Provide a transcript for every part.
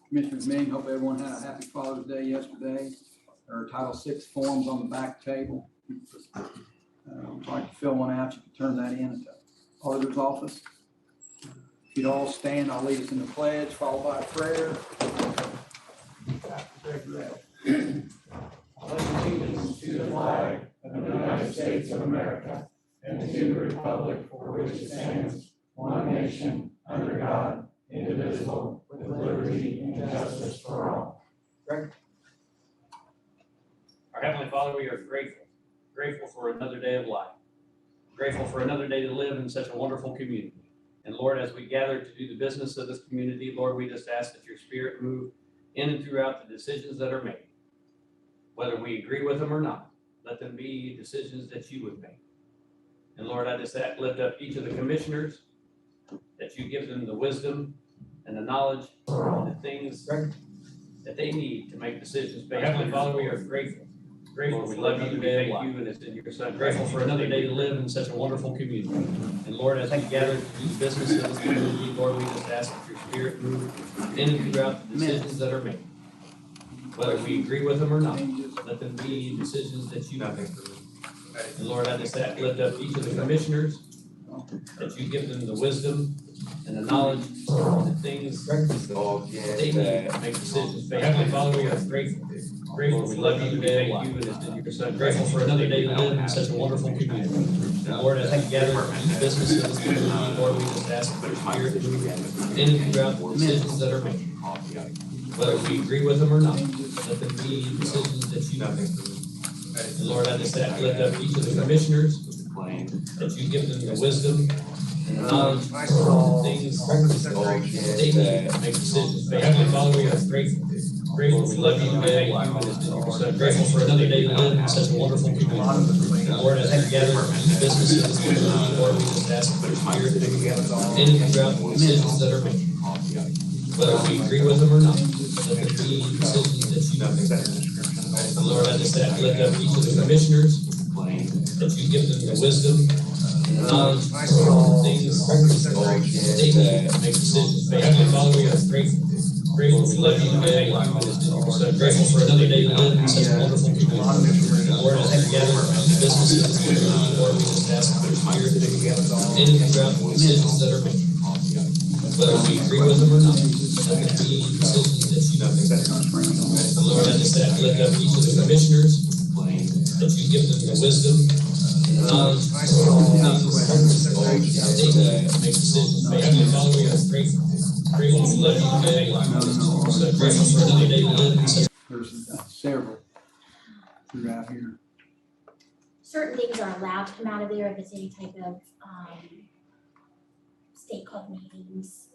Commissioners meeting. Hope everyone had a happy Father's Day yesterday. There are Title VI forms on the back table. Would like to fill one out. You can turn that in at the auditor's office. If you'd all stand, I'll lead us in the pledge, followed by a prayer. Allegiance to the flag of the United States of America and to the republic for which it stands, one nation, under God, indivisible, with liberty and justice for all. Our Heavenly Father, we are grateful for another day of life, grateful for another day to live in such a wonderful community. And Lord, as we gather to do the business of this community, Lord, we just ask that your Spirit move in and throughout the decisions that are made. Whether we agree with them or not, let them be decisions that you would make. And Lord, I just lift up each of the commissioners, that you give them the wisdom and the knowledge and the things that they need to make decisions based on. Heavenly Father, we are grateful for another day of life. You and it's in your Son. Grateful for another day to live in such a wonderful community. And Lord, as we gather to do the business of this community, Lord, we just ask that your Spirit move in and throughout the decisions that are made. Whether we agree with them or not, let them be decisions that you make. And Lord, I just lift up each of the commissioners, that you give them the wisdom and the knowledge and the things that they need to make decisions based on. Heavenly Father, we are grateful for another day of life. You and it's in your Son. Grateful for another day to live in such a wonderful community. And Lord, as we gather to do the business of this community, Lord, we just ask that your Spirit move in and throughout the decisions that are made. Whether we agree with them or not, let them be decisions that you make. And Lord, I just lift up each of the commissioners, that you give them the wisdom and the knowledge and the things that they need to make decisions based on. Father, we are grateful for another day of life. Grateful for another day to live in such a wonderful community. And Lord, as we gather to do the business of this community, Lord, we just ask for your Spirit in and throughout the decisions that are made. Whether we agree with them or not, let them be decisions that you make. And Lord, I just lift up each of the commissioners, that you give them the wisdom and the knowledge and the things that they need to make decisions based on. Father, we are grateful for another day of life. Grateful for another day to live in such a wonderful community. And Lord, as we gather to do the business of this community, Lord, we just ask for your Spirit in and throughout the decisions that are made. Whether we agree with them or not, let them be decisions that you make. And Lord, I just lift up each of the commissioners, that you give them the wisdom and the knowledge and the things that they need to make decisions based on. Father, we are grateful for another day of life. So grateful for another day to live in such. There's several throughout here. Certain things are allowed to come out of there if it's any type of state club meetings.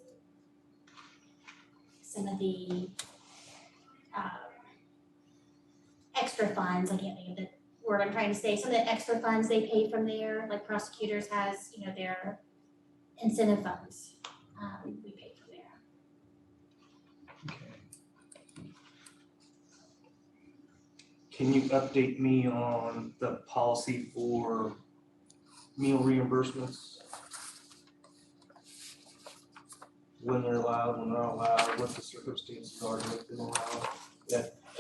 Some of the extra funds, I can't think of the word I'm trying to say, some of the extra funds they pay from there, like prosecutors has, their incentive funds, we pay from there. Okay. Can you update me on the policy for meal reimbursements? When they're allowed, when they're not allowed, what the circumstances are to make them allowed?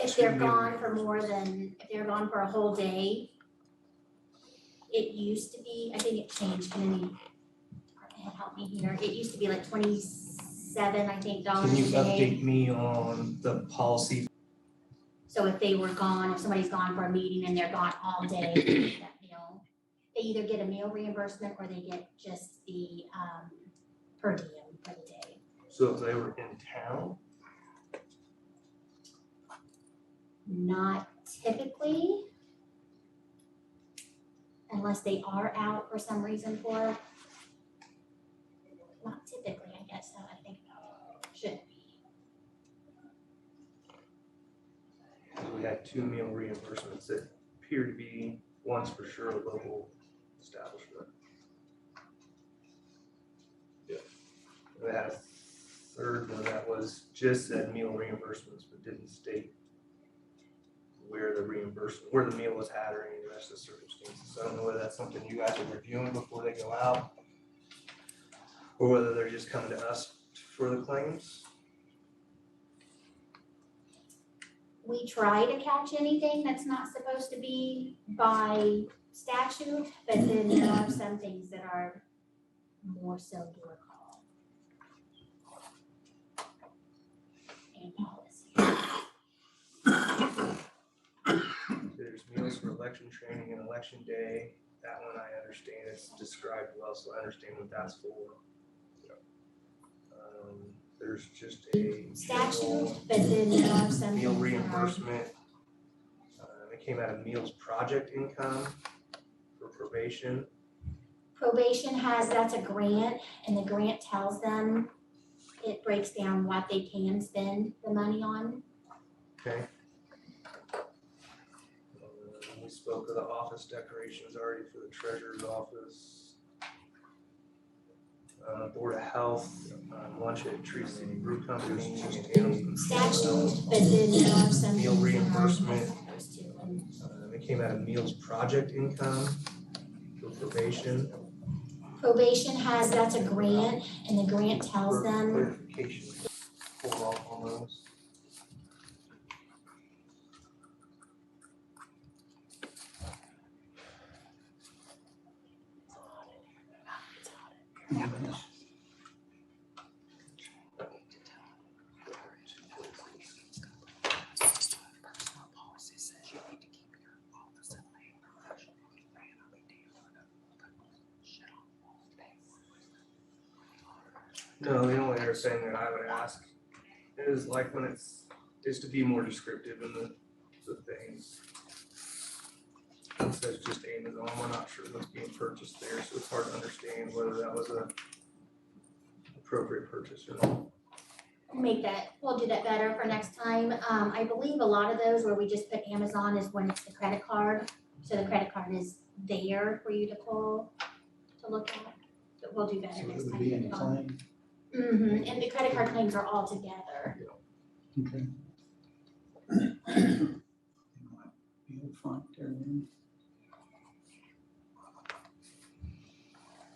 If they're gone for if they're gone for a whole day, it used to be, I think it changed, can any department head help me here? It used to be like $27, I think, Can you a day. update me on the policy? So if they were gone, if somebody's gone for a meeting and they're gone all day, they get that meal, they either get a meal reimbursement or they get just the per diem for the day. So if they were in town? Not typically, unless they are out for some reason for, not typically, I guess, so I think should be. We had 2 meal reimbursements that appear to be, one's for sure a local establishment. Yeah. We had a third one that was just said meal reimbursements, but didn't state where the meal was had or any of the rest of the circumstances. So I don't know whether that's something you guys are reviewing before they go out, or whether they're just coming to us for the claims. we try to catch anything that's not supposed to be by statute, but then there are some things that are more so your call. And policy. There's meals for election training and election day. That one I understand, it's described well, so I understand what that's for. There's just a Statute, general but then there are some meal things that are. reimbursement. It came out of meals project income for probation. Probation has, that's a grant, and the grant tells them, it breaks down what they can spend the money on. Okay. We spoke of the office decorations already for the treasurer's office. Board of Health, lunch at Tree City Brew Company, and animal control. Statute, but then there are some. Meal things that are reimbursement. supposed to, and It came out of meals project income for probation. Probation has, that's a grant, and the grant tells them, Clarification, hold off on those. No, the only other thing that I would ask is like when is to be more descriptive in the things. It says just Amazon, we're not sure what's being purchased there, so it's hard to understand whether that was a appropriate purchase or not. we'll do that better for next time. I believe a lot of those where we just put Amazon is when it's the credit card, so the credit card is there for you to pull, to look at, but we'll do better So next it time. would be any claim? And the credit card claims are all together. Okay. Be in front there then.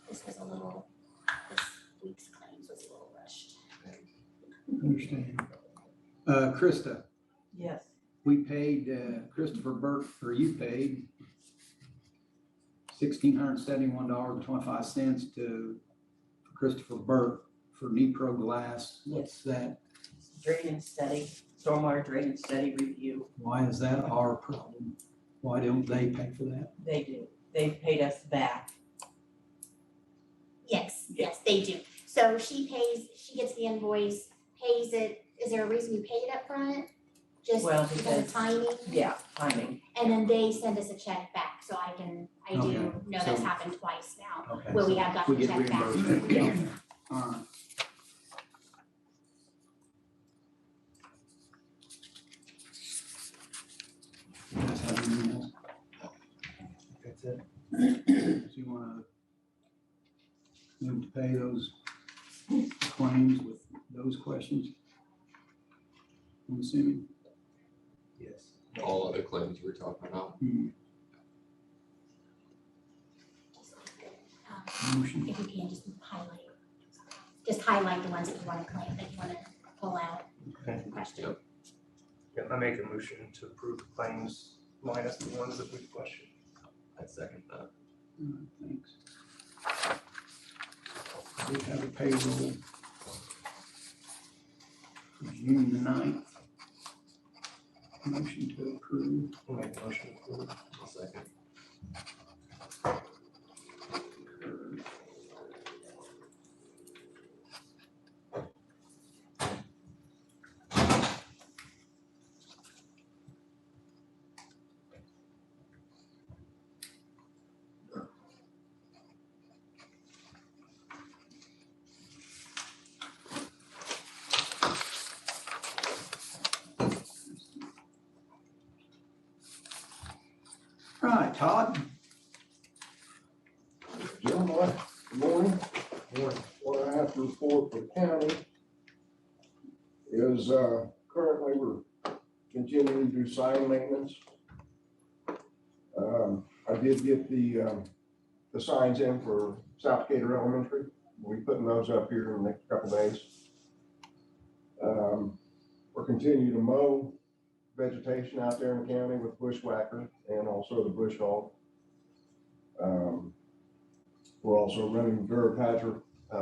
This was this week's claims was a little rushed. Understand. Krista, Yes, we paid, Christopher Burke, or you paid $1,671.25 to Christopher Burke for Nipro Glass. What's that? drain and study, stormwater drain and study review, Why is that our problem? Why don't they pay for that? they do, they've paid us back. Yes, they do. So she gets the invoice, pays it. Is there a reason you paid it up front? Just Well, because of because- timing? Yeah, timing, And then they send us a check back, so I do Okay, know that's so- happened twice now, Okay. where we so have got we the get check back. reimbursed. Yes. All right. You guys have anything else? That's it. Do you wanna move to pay those claims with those questions? I'm assuming. Yes. All other claims we're talking about. Motion. If you can, just highlight the ones that you wanna claim, that you wanna pull out. Okay. Question. Yeah, I make a motion to approve the claims minus the ones that we questioned. I second that. All right, thanks. We have a payroll for June the 9th. Motion to approve. I'll make a motion to approve. I'll second. All right, Todd. Gentlemen, good morning. What I have to report for the county is currently we're continuing to do sign maintenance. I did get the signs in for South Decatur Elementary. We'll be putting those up here in the next couple days. We're continuing to mow vegetation out there in the county with bushwhacker and also the bush hog. We're also running Durapatcher,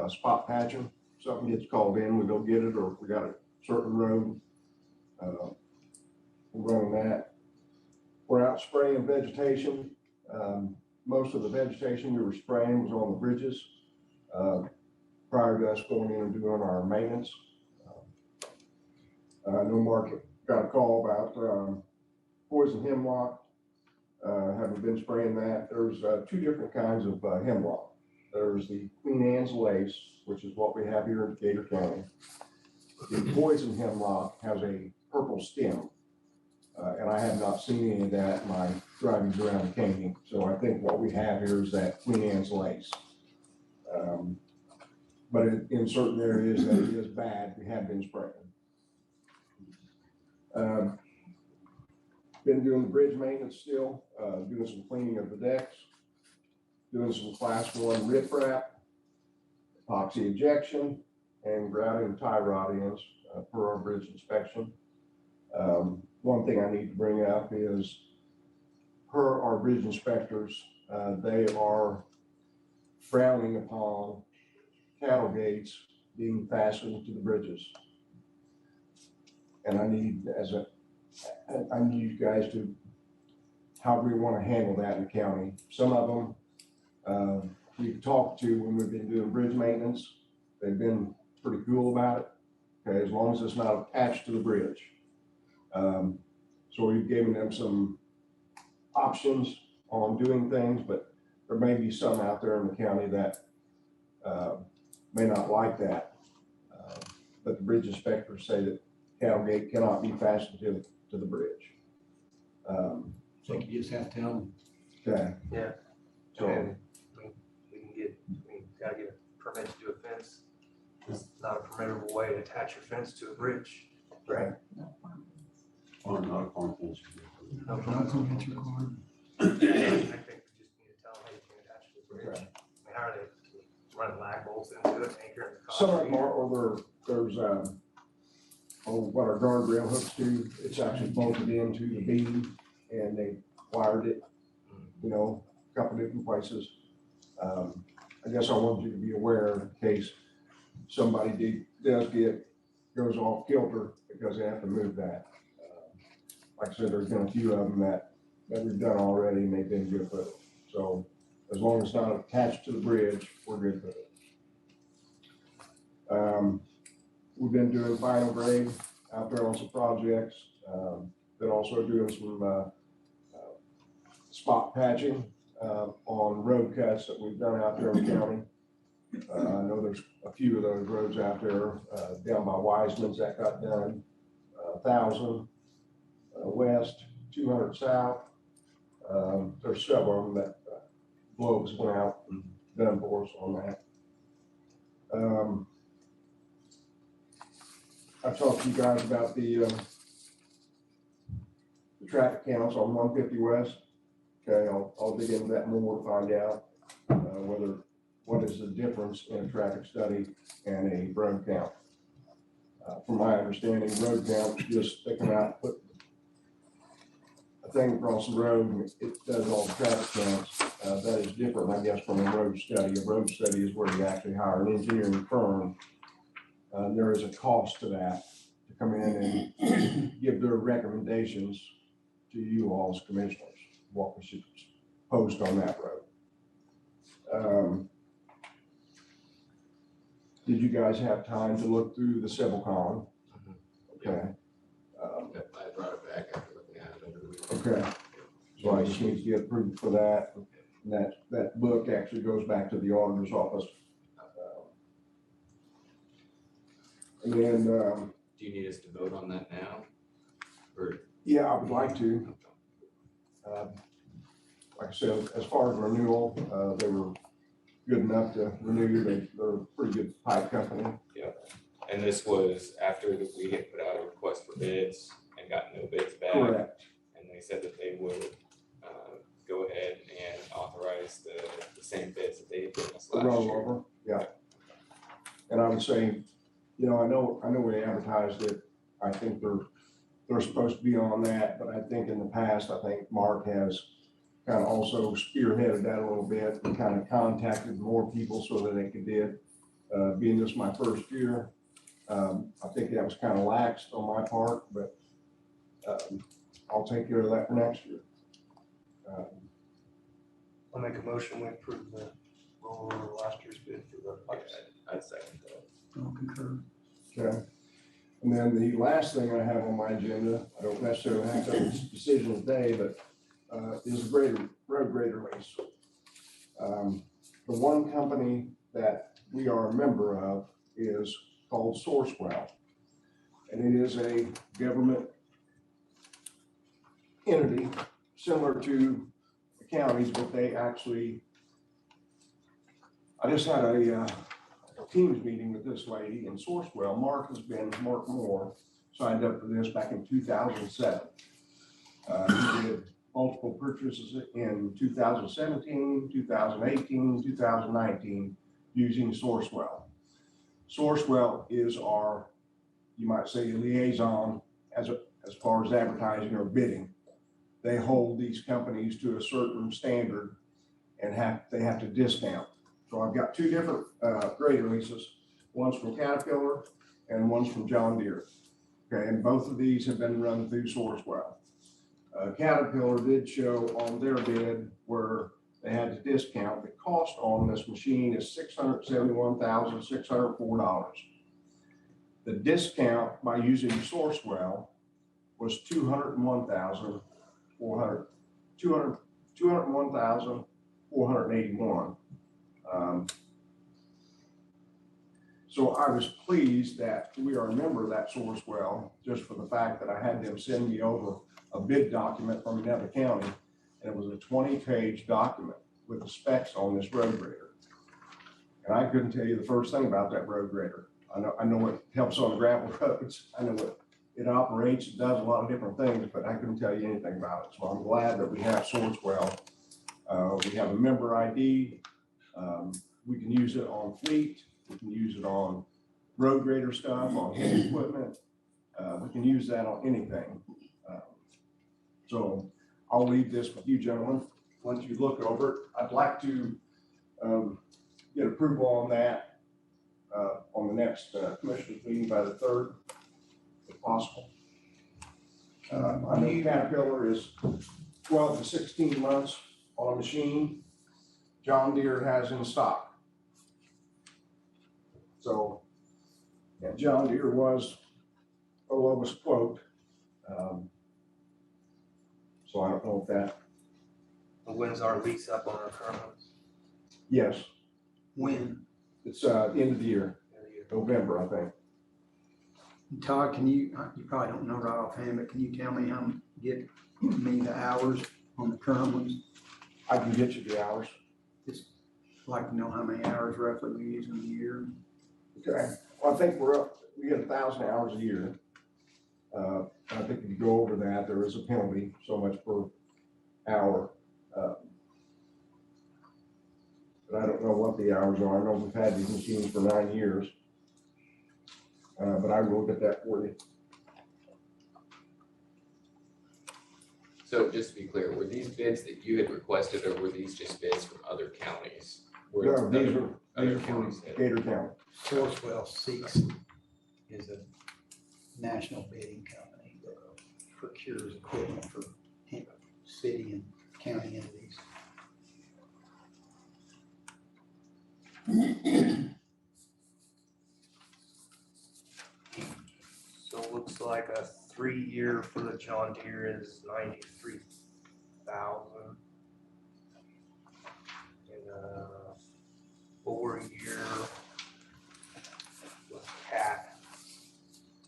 spot patching. Something gets called in, we go get it, or if we got a certain road, we're running that. We're out spraying vegetation. Most of the vegetation we were spraying was on the bridges prior to us going in and doing our maintenance. I know Mark got a call about poison hemlock. Haven't been spraying that. There's two different kinds of hemlock. There's the Queen Anne's lace, which is what we have here in Decatur County. The poison hemlock has a purple stem, and I have not seen any of that in my drivings around the county. So I think what we have here is that Queen Anne's lace. But in certain areas that it is bad, we have been spraying. Been doing the bridge maintenance still, doing some cleaning of the decks, doing some class 1 riprap, epoxy injection, and grouting tie rod ends for our bridge inspection. One thing I need to bring up is per our bridge inspectors, they are frowning upon cattle gates being fastened to the bridges. And I need you guys to, how we want to handle that in the county. Some of them we've talked to when we've been doing bridge maintenance. They've been pretty cool about it, okay, as long as it's not attached to the bridge. So we've given them some options on doing things, but there may be some out there in the county that may not like that. But the bridge inspectors say that cattle gate cannot be fastened to the bridge. So you just have to tell them. Okay. Yeah. So, And we gotta get a permit to do a fence. It's not a permittable way to attach your fence to a bridge. right. Or not a farm fence. No Not permit. so much required. I think we just need to tell them, hey, you can attach to the bridge. Right. I mean, how are they running lag bolts into it, anchoring the Some of them concrete? are, or there's what our guardrail hooks to, it's actually bolted into the beam and they wired it, you know, a couple different places. I guess I wanted you to be aware in case somebody goes off kilter because they have to move that. Like I said, there's been a few of them that we've done already and they've been good with it. So as long as it's not attached to the bridge, we're good with it. We've been doing final grade out there on some projects. Been also doing some spot patching on road cuts that we've done out there in the county. I know there's a few of those roads out there down by Wiseman's that got done. 1,000 west, 200 south. There's several of them that globes went out and done for us on that. I talked to you guys about the traffic counts on 150 West. Okay, I'll dig into that more to find out what is the difference in a traffic study and a road count. From my understanding, road count is just they come out, put a thing across the road, and it does all the traffic counts. That is different, I guess, from a road study. A road study is where you actually hire an engineering firm. There is a cost to that, to come in and give their recommendations to you all as commissioners, what we should post on that road. Did you guys have time to look through the civil column? Okay. I brought it back after looking at it over the weekend. Okay. So I just need to get approved for that. And that book actually goes back to the auditor's office. And then, Do you need us to vote on that now? Or? yeah, I would like to. Like I said, as far as renewal, they were good enough to renew. They're a pretty good pipe company. And this was after that we had put out a request for bids and got no bids back. Correct. And they said that they would go ahead and authorize the same bids that they had given us The last year. rollover, yeah. And I would say, you know, I know we advertised it. I think they're they're supposed to be on that, but I think in the past, I think Mark has kind of also spearheaded that a little bit and kind of contacted more people so that they could do it. Being this my first year, I think that was kind of laxed on my part, but I'll take care of that for next year. I'll make a motion, we approve the roller last year's bid for the pipes. I'd second that. I'll concur. Okay. And then the last thing I have on my agenda, I don't necessarily have to make this decision today, but is the road grader lease. The one company that we are a member of is called Sourcewell. And it is a government entity similar to the counties, but they actually, I just had a Teams meeting with this lady in Sourcewell. Mark Moore signed up for this back in 2007. He did multiple purchases in 2017, 2018, 2019 using Sourcewell. Sourcewell is our, you might say, liaison as far as advertising or bidding. They hold these companies to a certain standard and they have to discount. So I've got two different grader leases. One's from Caterpillar and one's from John Deere. Okay, and both of these have been run through Sourcewell. Caterpillar did show on their bid where they had to discount. The cost on this machine is $671,604. The discount by using Sourcewell was $201,481. So I was pleased that we are a member of that Sourcewell, just for the fact that I had them send me over a bid document from another county, and it was a 20-page document with the specs on this road grader. And I couldn't tell you the first thing about that road grader. I know it helps on gravel roads. I know it operates, it does a lot of different things, but I couldn't tell you anything about it. So I'm glad that we have Sourcewell. We have a member ID. We can use it on fleet. We can use it on road grader stuff, on heavy equipment. We can use that on anything. So I'll leave this with you gentlemen. Once you look over it, I'd like to get approval on that on the next commissioners meeting by the 3rd, if possible. I know Caterpillar is 12 to 16 months on a machine. John Deere has in stock. So, yeah, John Deere was the lowest quote. So I don't know if that. When's our lease up on our current ones? Yes, When? it's the end of the year, November, I think. Todd, can you probably don't know right offhand, but can you tell me get me the hours on the current ones? I can get you the hours. Just like to know how many hours roughly we use in a year. Okay. Well, I think we get 1,000 hours a year. I think if you go over that, there is a penalty, so much per hour. But I don't know what the hours are. I know we've had these machines for 9 years. But I will get that for you. So just to be clear, were these bids that you had requested, or were these just bids from other counties? No, these are Other from counties that- Decatur County. Sourcewell Seeks is a national bidding company that procures equipment for city and county entities. So it looks like a 3-year for the John Deere is 93,000. And a 4-year with Cat,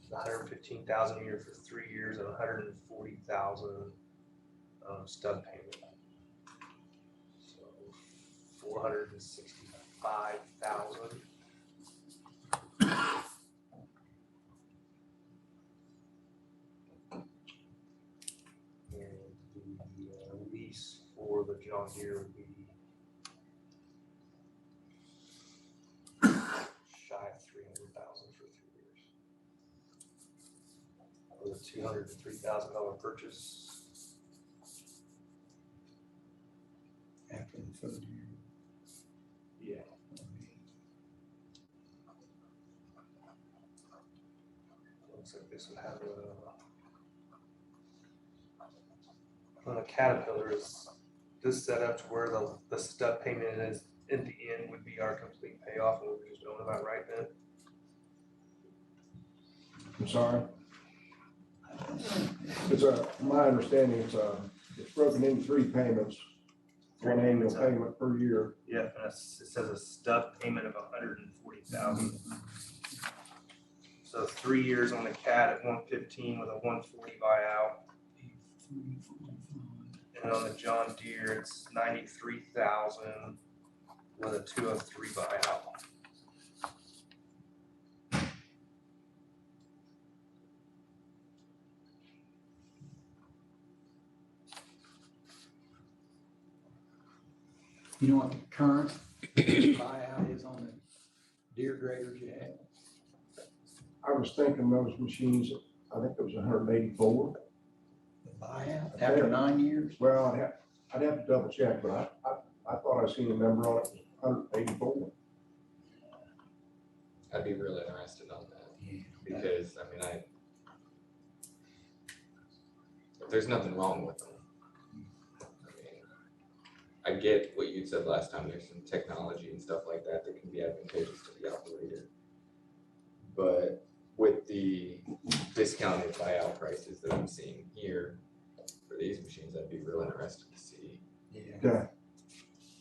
115,000 a year for 3 years and 140,000 stud payment. So 465,000. And the lease for the John Deere would be shy of 300,000 for 3 years. with a $203,000 purchase. After the third year. Yeah. Looks like this would have on the Caterpillar is this set up to where the stub payment is in the end would be our complete payoff, and we're just doing about right then. I'm sorry. It's my understanding, it's broken into 3 payments, one annual payment per year. Yeah, and it says a stub payment of $140,000. So 3 years on the Cat at 115 with a 140 buyout. And on the John Deere, it's 93,000 with a 203 buyout. You know what the current buyout is on the deer graders you have? I was thinking those machines, I think it was 184. The buyout after 9 years? Well, I'd have to double check, but I thought I seen a number on it, 184. I'd be real interested on that, Yeah. because, I mean, if there's nothing wrong with them. I mean, I get what you said last time, there's some technology and stuff like that that can be advantageous to the operator. But with the discounted buyout prices that I'm seeing here for these machines, I'd be real interested to see. Yeah. Okay.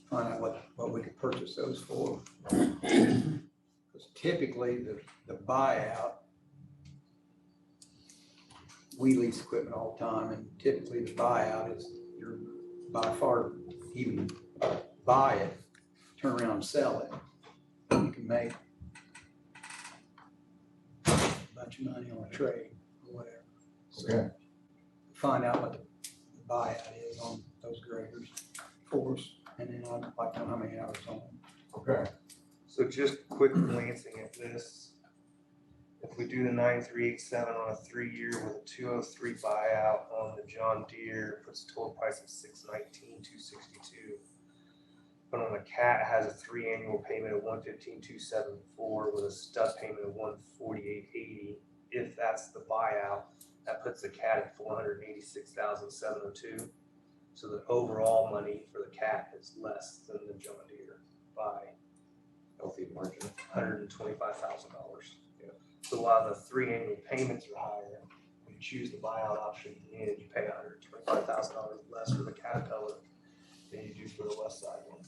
Find out what we could purchase those for. Because typically the buyout, we lease equipment all the time, and typically the buyout is you're by far, even buy it, turn around and sell it. You can make a bunch of money on a trade or whatever. So Okay. find out what the buyout is on those graders for us, and then I'd like to know how many hours on them. Okay. So just quick glancing at this, if we do the 9387 on a 3-year with a 203 buyout on the John Deere, puts a total price of $619,262. But on the Cat, it has a 3 annual payment of $115,274 with a stub payment of $148,80. If that's the buyout, that puts the Cat at $486,702. So the overall money for the Cat is less than the John Deere by Healthy margin. $125,000. Yeah. So while the 3 annual payments are higher, when you choose the buyout option at the end, you pay $125,000 less for the Caterpillar than you do for the West Side one.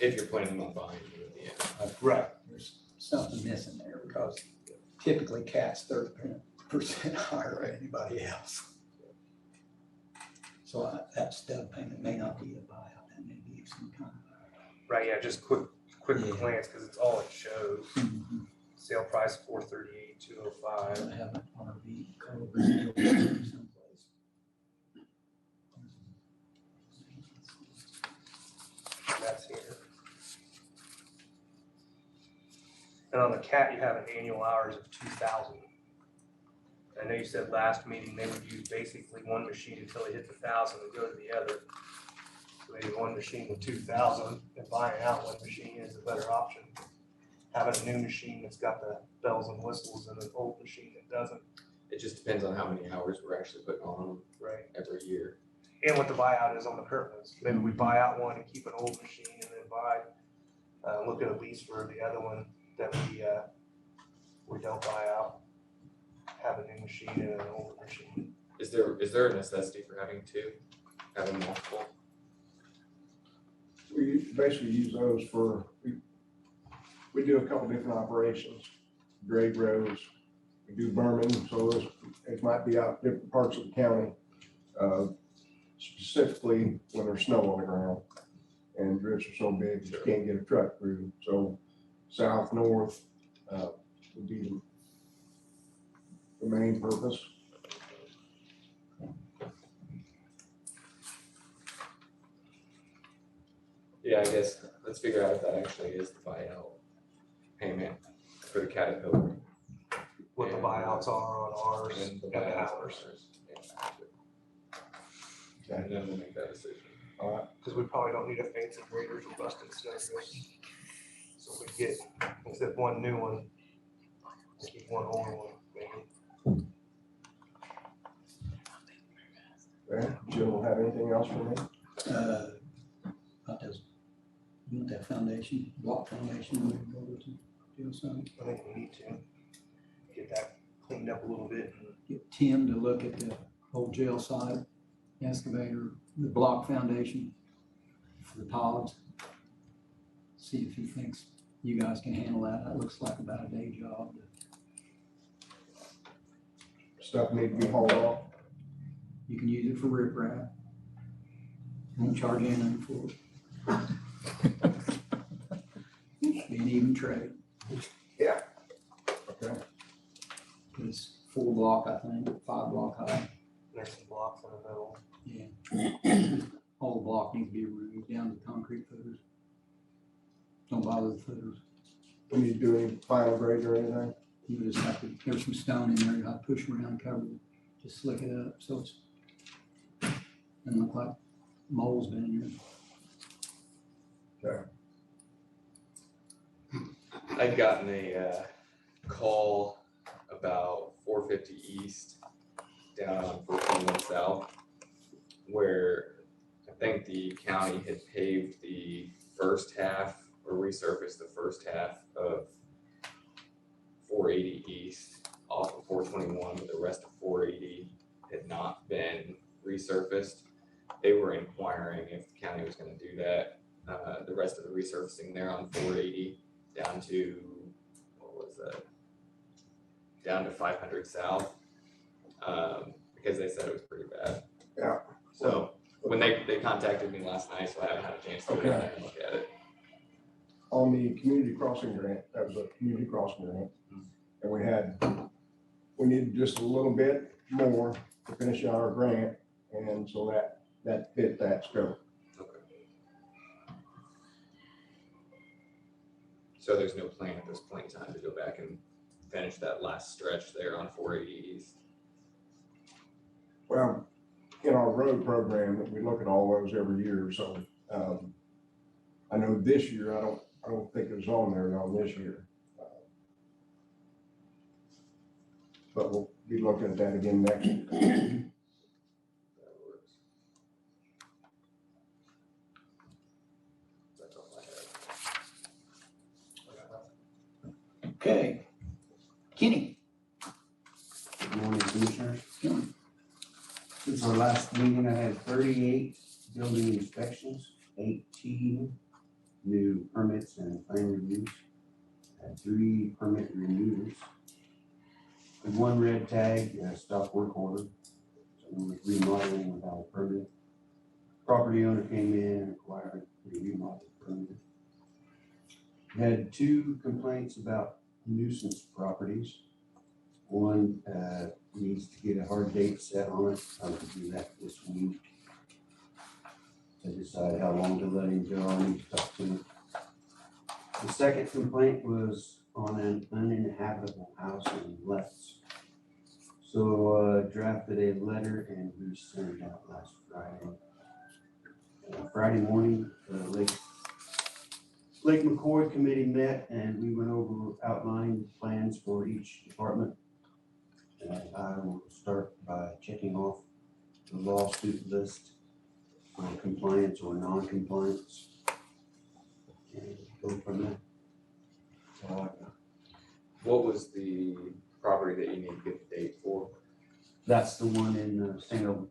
If you're planning on buying it at the end. Right. There's something missing there, because typically Cat's 30% higher than anybody else. So that stub payment may not be a buyout, that may be some kind of. Right, yeah, just quick Yeah. glance, because it's all it shows. Sale price $438,205. I have an RV code someplace. That's here. And on the Cat, you have an annual hours of 2,000. I know you said last meeting they would use basically one machine until they hit the 1,000 and go to the other. So maybe one machine with 2,000 and buying out one machine is a better option. Having a new machine that's got the bells and whistles and an old machine that doesn't. It just depends on how many hours we're actually putting on them Right. every year. And what the buyout is on the current ones. Maybe we buy out one and keep an old machine, and then look at a lease for the other one that we don't buy out. Have a new machine and an old machine. Is there a necessity for having multiple? We basically use those for, we do a couple different operations, grade rows, we do burning, so it might be out different parts of the county, specifically when there's snow on the ground and drifts are so big, you can't get a truck through. So south, north would be the main purpose. Yeah, I guess let's figure out if that actually is the buyout payment for the Caterpillar. what the buyouts are on ours And and the the buyouts ours. And then we'll make that decision. Because we probably don't need a fancy graders or busted stuff. So we get, instead of one new one, keep one older one, maybe. Okay, Jill, have anything else for me? About those, you want that foundation, block foundation, we can go to do something. I think we need to get that cleaned up a little bit. Get Tim to look at the whole jail side excavator, the block foundation for the pods. See if he thinks you guys can handle that. That looks like about a day job. Stuff need to be hauled off. You can use it for riprap. Won't charge anything for it. Be an even trade. Okay. It's 4 block, I think, 5 block high. There's some blocks in the middle. Yeah. All the block needs to be removed down to concrete footers. Don't bother the footers. We need to do any final grade or anything? You just have to, there's some stone in there, you have to push around, cover it, just slick it up, so it's, doesn't look like mold's been in there. I'd gotten a call about 450 East down on 421 South, where I think the county had paved the first half or resurfaced the first half of 480 East off of 421, but the rest of 480 had not been resurfaced. They were inquiring if the county was going to do that. The rest of the resurfacing there on 480 down to, what was that? Down to 500 South, because they said it was pretty bad. Yeah. So when they contacted me last night, so I haven't had a chance to go down there and look at it. On the community crossing grant, that was a community crossing grant. And we needed just a little bit more to finish out our grant. And so that fit that scope. Okay. So there's no plan at this point in time to go back and finish that last stretch there on 480 East. Well, in our road program, we look at all those every year. So I know this year, I don't think it was on there on this year. But we'll be looking at that again next year. That works. That's all I have. Okay. Kenny. Good morning, Commissioners. Good morning. Since our last meeting, I had 38 building inspections, 18 new permits and plan reviews, had 3 permit renewals, and 1 red tag, stop work order, so we were remodeling without a permit. Property owner came in and acquired a remodel permit. Had 2 complaints about nuisance properties. One needs to get a hard date set on it. I will do that this week to decide how long to let him go. I need to talk to him. The second complaint was on an uninhabitable house in Letts. So drafted a letter and we sent it out last Friday. Friday morning, the Lake McCoy committee met and we went over outlined plans for each department. And I will start by checking off the lawsuit list on compliance or non-compliance. And go from there. That's all I got. What was the property that you need to get the date for? That's the one in St. Albans.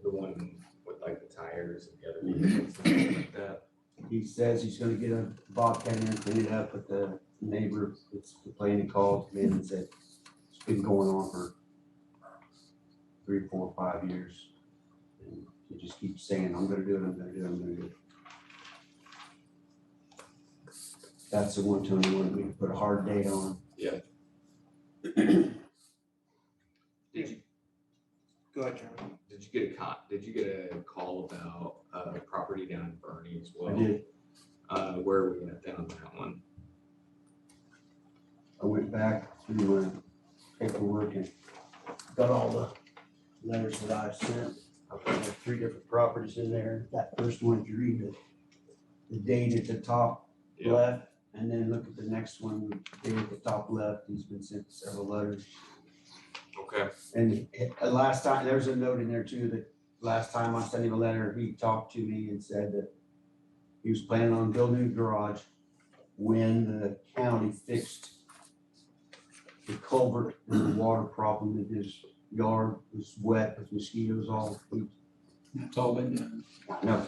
The one with like the tires and the other vehicles and stuff like that? He says he's gonna get a bobcat in and clean it up, but the neighbor that's complaining called me and said it's been going on for 3, 4, 5 years. And he just keeps saying, I'm gonna do it, I'm gonna do it, I'm gonna do it. That's the one Tony wanted me to put a hard date on. Yeah. Go ahead, Jeremy. Did you get a call about property down in Bernie as well? I did. Where are we at down on that one? I went back through my paperwork and got all the letters that I sent. There's 3 different properties in there. That first one, if you read the date at the top Yeah. left, and then look at the next one, the date at the top left, he's been sent several letters. Okay. And last time, there's a note in there too, that last time I sent him a letter, he talked to me and said that he was planning on building a garage when the county fixed the culvert and the water problem in his yard was wet with mosquitoes all week. That's all been done. No.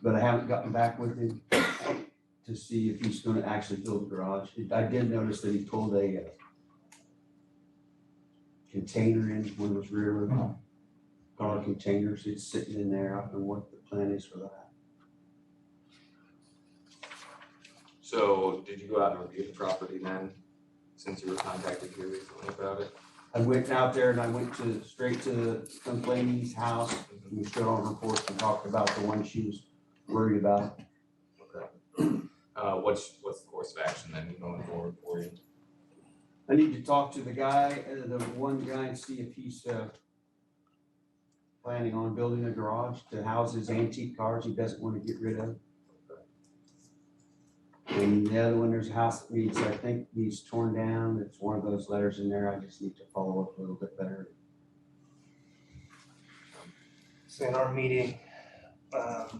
But I haven't gotten back with him to see if he's gonna actually build a garage. I did notice that he pulled a container in one of those railroad car containers. It's sitting in there. I don't know what the plan is for that. So did you go out and review the property then, since you were contacted here recently about it? I went out there and I went straight to the complainee's house. We stood on her porch and talked about the one she was worried about. Okay. What's the course of action then going forward for you? I need to talk to the guy, the one guy, and see if he's planning on building a garage to house his antique cars he doesn't want to get rid of. And the other one, there's a house that needs, I think, needs torn down. It's one of those letters in there. I just need to follow up a little bit better. So in our meeting, that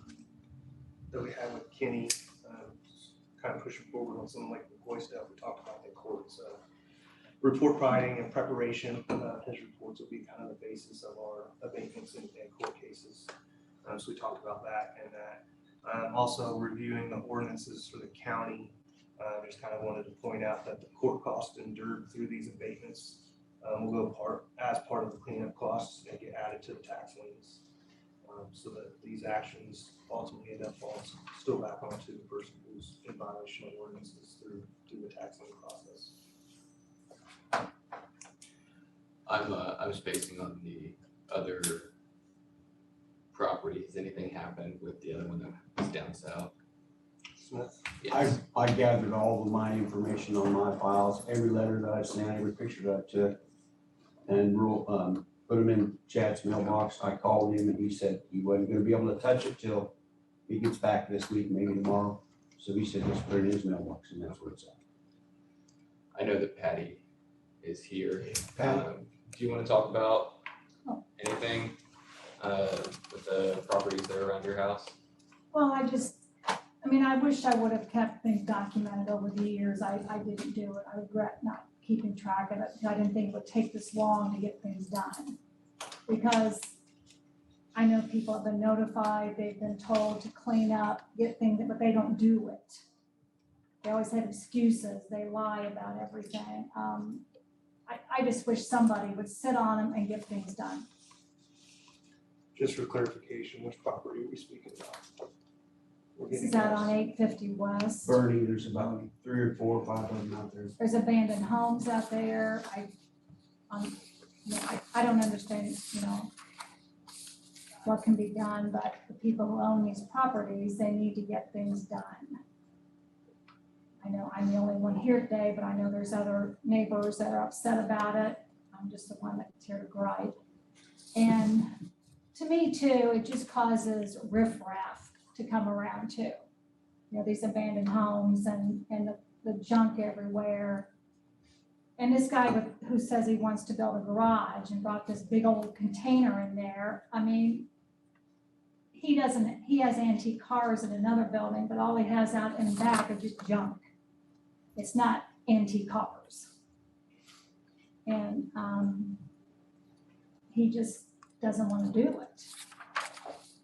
we had with Kenny, kind of pushing forward on some like the boy stuff we talked about in courts, report writing and preparation. His reports will be kind of the basis of our abatements in court cases. So we talked about that and that. Also reviewing the ordinances for the county. Just kind of wanted to point out that the court costs endured through these abatements will go as part of the cleanup costs and get added to the tax liens. So that these actions ultimately end up falling still back onto the person who's in violation of ordinances through the tax lien process. I'm spacing on the other property. Has anything happened with the other one that was down south? Smith? Yes. I gathered all of my information on my files, every letter that I sent, every picture that I took, and put them in Chad's mailbox. I called him and he said he wasn't gonna be able to touch it till he gets back this week, maybe tomorrow. So he said just put it in his mailbox, and that's where it's at. I know that Patty is here. Patty? Do you want to talk about anything with the properties that are around your house? Well, I wish I would have kept things documented over the years. I didn't do it. I regret not keeping track of it. I didn't think it would take this long to get things done. Because I know people have been notified, they've been told to clean up, get things, but they don't do it. They always have excuses. They lie about everything. I just wish somebody would sit on them and get things done. Just for clarification, which property are we speaking about? This is out on 850 West. Bernie, there's about 3 or 4 or 5 of them out there. There's abandoned homes out there. I don't understand, what can be done, but the people who own these properties, they need to get things done. I know I'm the only one here today, but I know there's other neighbors that are upset about it. I'm just the one that's here to gripe. And to me too, it just causes riffraff to come around too. These abandoned homes and the junk everywhere. And this guy who says he wants to build a garage and brought this big old container in there. He has antique cars in another building, but all he has out in the back is just junk. It's not antique cars. And he just doesn't want to do it.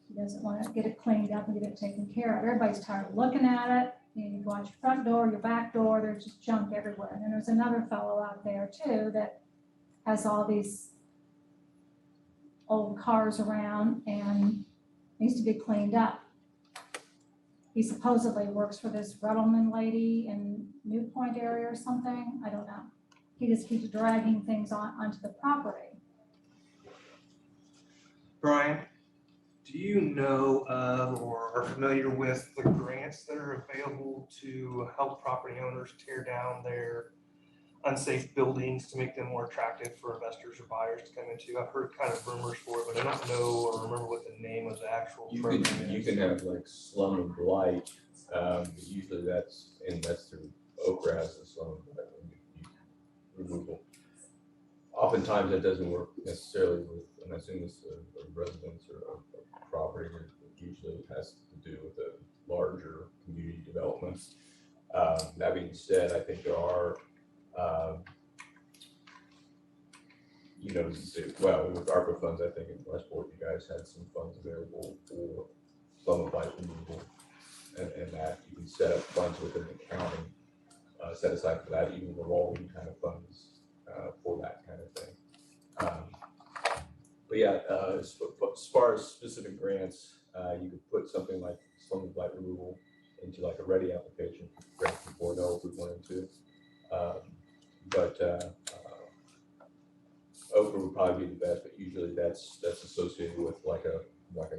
He doesn't want to get it cleaned up and get it taken care of. Everybody's tired of looking at it. You go out your front door, your back door, there's just junk everywhere. And then there's another fellow out there too that has all these old cars around and needs to be cleaned up. He supposedly works for this Redelman lady in New Point area or something. I don't know. He just keeps dragging things onto the property. Brian, Do you know of or are familiar with the grants that are available to help property owners tear down their unsafe buildings to make them more attractive for investors or buyers to come into? I've heard kind of rumors for it, but I don't know or remember what the name of the actual program You is. can have like slum and blight, usually that's through OCRAS and slum and blight removal. Oftentimes that doesn't work necessarily with, I'm assuming it's a residence or a property, usually it has to do with the larger community developments. That being said, I think there are, well, with ARPA funds, I think in Westport, you guys had some funds available for slum and blight removal, and that you can set up funds within the county, set aside for that, even revolving kind of funds for that kind of thing. But yeah, as far as specific grants, you could put something like slum and blight removal into like a ready application, grant from 4.0 if we wanted to. Oakland would probably be the best, but usually that's associated with like a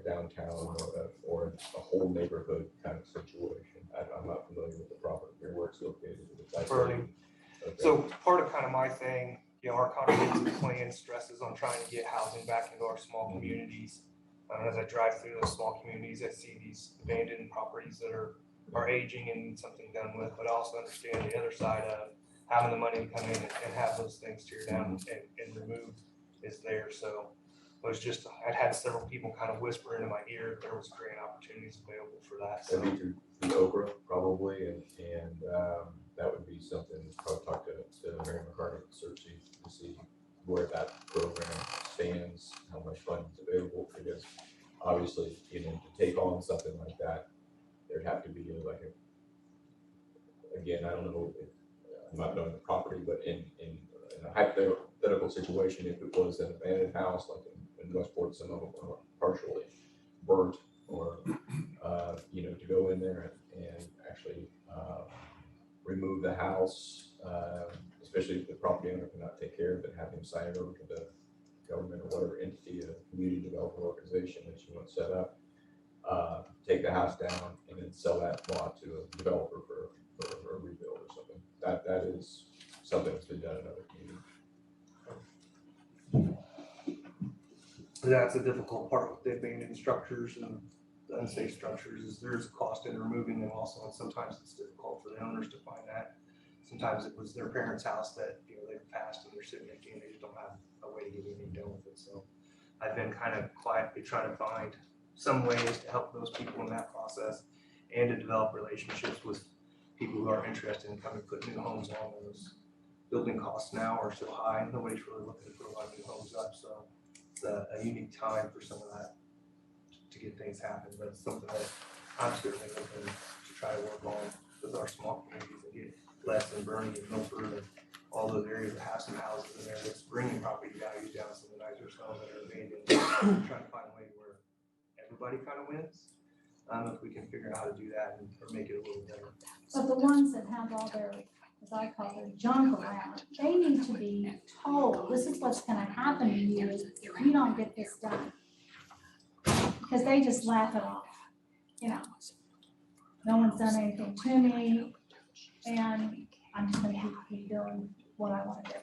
downtown or a whole neighborhood kind of situation. I'm not familiar with the property here where it's located. Burning. Okay. So part of kind of my thing, our comprehensive plan stresses on trying to get housing back into our small communities. As I drive through those small communities, I see these abandoned properties that are aging and need something done with, but I also understand the other side of having the money to come in and have those things teared down and removed is there. So I'd had several people kind of whisper into my ear that there was grant opportunities available for that. So That'd be through Okra probably, and that would be something, I'll talk to Mary McCartney at Searchy to see where that program stands, how much funding is available, because obviously, to take on something like that, there'd have to be again, I don't know if I'm not knowing the property, but in a hypothetical situation, if it was an abandoned house, like in Westport, some of them are partially burnt, or to go in there and actually remove the house, especially if the property owner cannot take care of it, have him sign it over to the government or whatever entity, a community development organization that you want set up, take the house down and then sell that lot to a developer for a rebuild or something. That is something that's been done in other communities. that's a difficult part with the abandoned structures and the unsafe structures is there's a cost in removing them also, and sometimes it's difficult for the owners to find that. Sometimes it was their parents' house that they've passed and they're sitting empty and they just don't have a way to get anything done with it. So I've been kind of quietly trying to find some ways to help those people in that process and to develop relationships with people who are interested in coming put new homes on those. Building costs now are so high, nobody's really looking to put a lot of new homes up, so it's a unique time for some of that to get things happen, but it's something that I'm certainly looking to try to work on with our small communities and get less and Bernie and Milford and all those areas that have some houses in there that's bringing property values down, some of the nicer homes that are abandoned, trying to find a way where everybody kind of wins. I don't know if we can figure out how to do that or make it a little better. But the ones that have all their, as I call it, junk around, they need to be told, this is what's gonna happen to you if you don't get this done. Because they just laugh it off, no one's done anything to me, and I'm just gonna keep doing what I wanna do.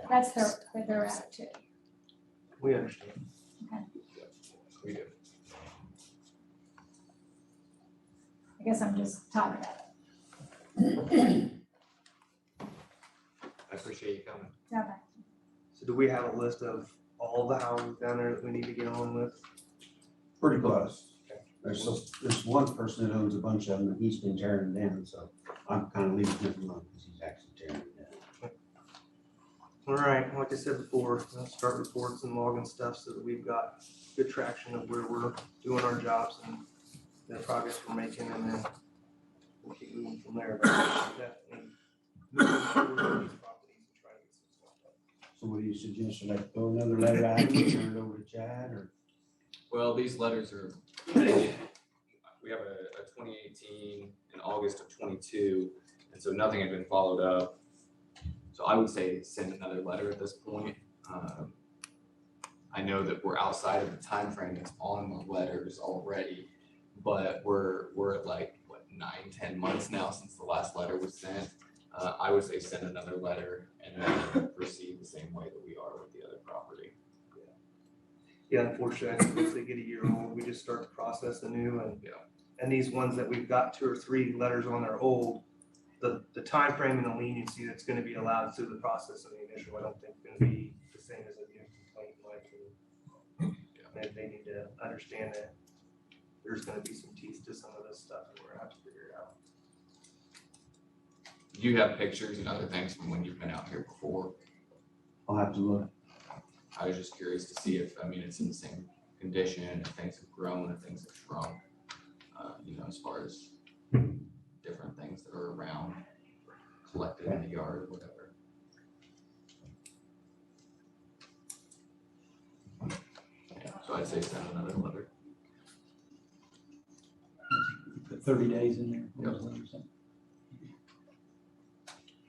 That's their attitude. We understand. Okay. We do. I guess I'm just tired of it. I appreciate you coming. Okay. So do we have a list of all the houses down there that we need to get on with? Pretty close. There's one person that owns a bunch of them and he's been tearing them down, so I'm kind of leaving him alone because he's actually tearing them down. All right, like I said before, I'll start reports and logging stuff so that we've got good traction of where we're doing our jobs and the progress we're making, and then we'll keep moving from there. But definitely moving forward on these properties and try to get some stuff done. So what do you suggest? Should I throw another letter out and turn it over to Chad, or? Well, these letters are, we have a 2018 in August of 22, and so nothing had been followed up. So I would say send another letter at this point. I know that we're outside of the time frame that's on the letters already, but we're at like, what, 9-10 months now since the last letter was sent. I would say send another letter and then proceed the same way that we are with the other property. Yeah, unfortunately, once they get a year old, we just start the process anew, and these ones that we've got 2 or 3 letters on are old. The time frame and the leniency that's gonna be allowed through the process of the initial, I don't think is gonna be the same as a new complaint, in my opinion. And they need to understand that there's gonna be some teeth to some of this stuff, and we're gonna have to figure it out. You have pictures and other things from when you've been out here before. I'll have to look. I was just curious to see if, I mean, it's in the same condition, if things have grown, if things have shrunk, as far as different things that are around, collected in the yard or whatever. So I'd say send another letter. Put 30 days in there. Yep.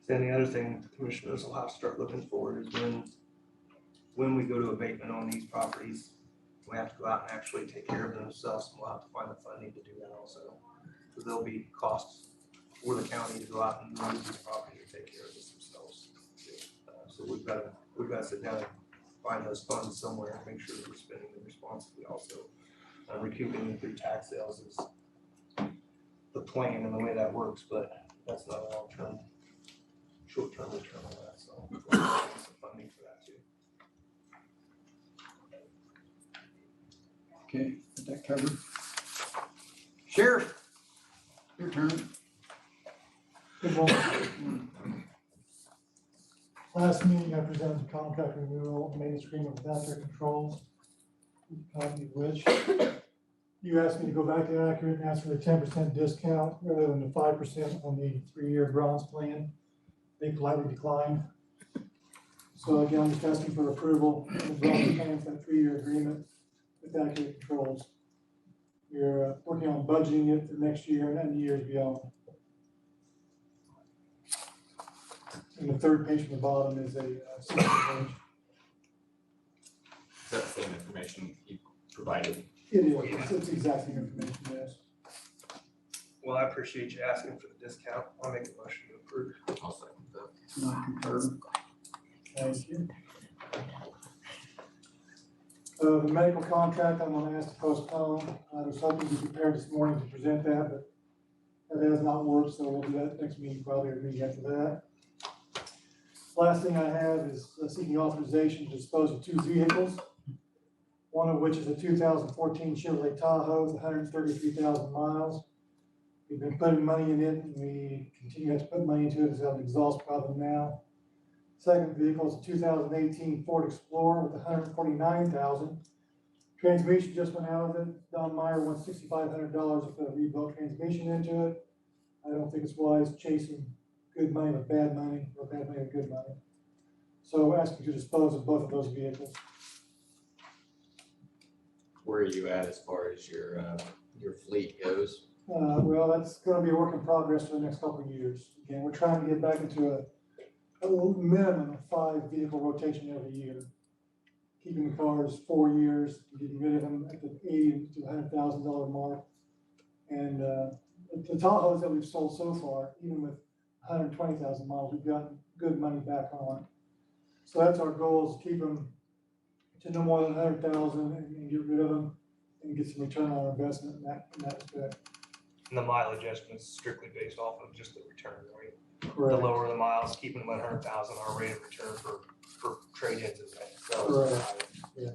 Then the other thing the commissioners will have to start looking for is when we go to abatement on these properties, we have to go out and actually take care of them themselves, and we'll have to find the funding to do that also. Because there'll be costs for the county to go out and use these properties to take care of this themselves. So we've got to sit down and find those funds somewhere and make sure that we're spending them responsibly also. Recouping them through tax sales is the plan and the way that works, but that's not a long-term, short-term return on that, so we'll have some funding for that too. Okay, got that covered. Sheriff, your turn. Good morning. Last meeting, I presented the contract renewal and maintenance agreement with Decatur Controls, copy of which you asked me to go back to Accurate and ask for the 10% discount rather than the 5% on the 3-year bronze plan. They politely declined. So again, I'm just asking for approval of the bronze plan for that 3-year agreement with Accurate Controls. We're working on budgeting it for next year and years beyond. And the third page from the bottom is a summary page. Is that the same information you provided? It is, it's exact same information, yes. Well, I appreciate you asking for the discount. I'll make a motion to approve. I'll second that. I concur. Thank you. The medical contract, I'm gonna ask to postpone. I was hoping to be prepared this morning to present that, but that has not worked, so we'll do that next meeting, probably a meeting after that. Last thing I have is seeking authorization to dispose of 2 vehicles, one of which is a 2014 Chevrolet Tahoe with 133,000 miles. We've been putting money in it, and we continue to put money into it. It's got an exhaust problem now. Second vehicle is a 2018 Ford Explorer with 149,000. Transmission just went out of it. Don Meyer wants $6,500 to put a rebuilt transmission into it. I don't think it's wise chasing good money with bad money, or bad money with good money. So asking to dispose of both of those vehicles. Where are you at as far as your fleet goes? Well, that's gonna be a work in progress for the next couple of years. Again, we're trying to get back into a minimum of 5 vehicle rotation every year. Keeping the cars 4 years, getting rid of them at the $80,000 to $100,000 mark. And the Tahoes that we've sold so far, even with 120,000 miles, we've gotten good money back on. So that's our goal, is to keep them to no more than 100,000 and get rid of them and get some return on our investment in that respect. And the mileage estimate is strictly based off of just the return rate. Correct. The lower the miles, keeping them at 100,000, our rate of return for trade-ins is that. Correct. Yeah.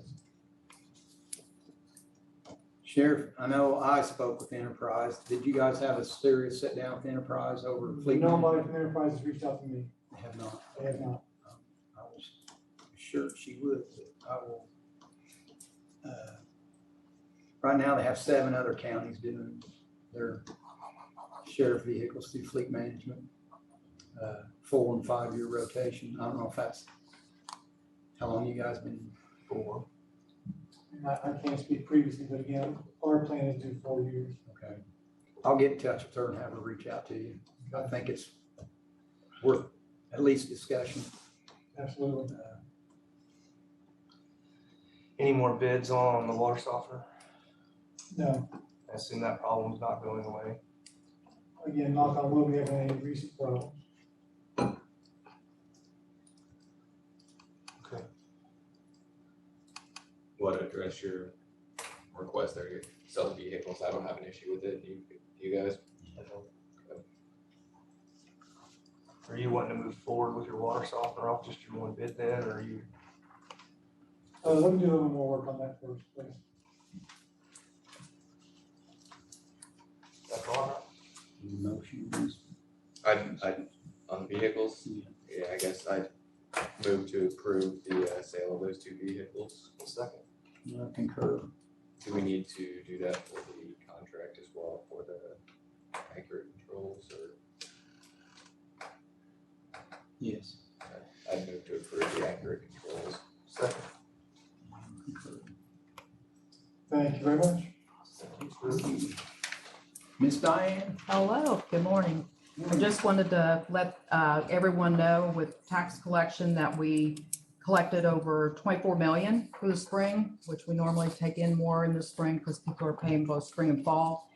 Sheriff, I know I spoke with Enterprise. Did you guys have a serious sit down with Enterprise over fleet? Nobody from Enterprise has reached out to me. They have not. They have not. I was sure she would, but I will. Right now, they have 7 other counties doing their sheriff vehicles through fleet management. 4 and 5 year rotation. I don't know if that's how long you guys been for. I can't speak previously, but again, our plan is to do 4 years. Okay. I'll get in touch with her and have her reach out to you. I think it's worth at least discussion. Absolutely. Any more bids on the water softener? No, I assume that problem's not going away. again, knock on wood, we haven't had any recent problems. Okay. What address your request there? You sell the vehicles. I don't have an issue with it. You guys? Are you wanting to move forward with your water softener off just your one bid then, or are you? Let me do a little more work on that first, please. That's all Motion. I on vehicles. Yeah, I guess I'd move to approve the sale of those two vehicles. I got. Second. I concur. Do we need to do that for the contract as well for the accurate controls, or Yes. I'd move to approve the accurate controls? Second. Concur. Thank you very much. Miss Diane? Hello, good morning. I just wanted to let everyone know with tax collection that we collected over 24 million for the spring, which we normally take in more in the spring because people are paying both spring and fall.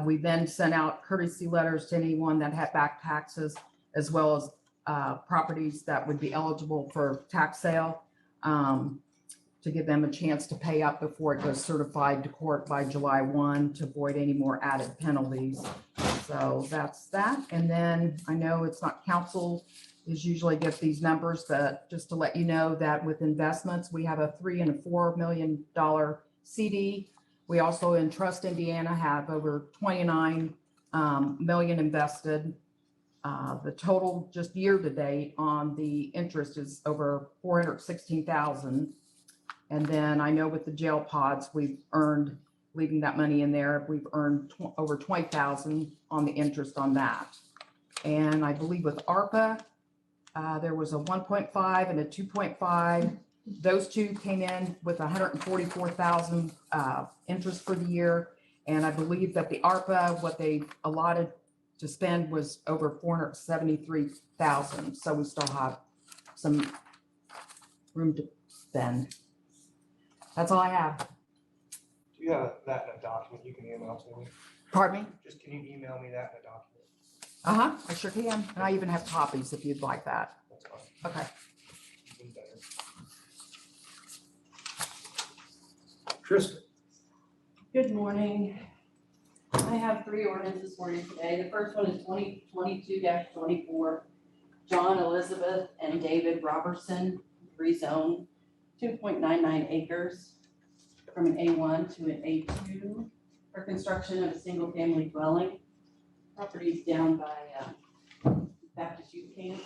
We then sent out courtesy letters to anyone that had back taxes, as well as properties that would be eligible for tax sale, to give them a chance to pay up before it goes certified to court by July 1 to avoid any more added penalties. So that's that. And then I know it's not council is usually give these numbers, but just to let you know that with investments, we have a $3 and $4 million CD. We also in Trust Indiana have over 29 million invested. The total just year to date on the interest is over 416,000. And then I know with the jail pods, we've earned, leaving that money in there, we've earned over 20,000 on the interest on that. And I believe with ARPA, there was a 1.5 and a 2.5. Those two came in with 144,000 interest for the year. And I believe that the ARPA, what they allotted to spend was over 473,000. So we still have some room to spend. That's all I have. Do you have that in a document you can email to me? Pardon me? Just can you email me that in a document? Uh-huh, I sure can. And I even have copies if you'd like that. That's fine. Okay. Even better. Krista? Good morning. I have 3 ordinances for you today. The first one is 2022-24. John, Elizabeth, and David Robertson rezone 2.99 acres from an A1 to an A2 for construction of a single-family dwelling. Property's down by Baptist Youth Camp.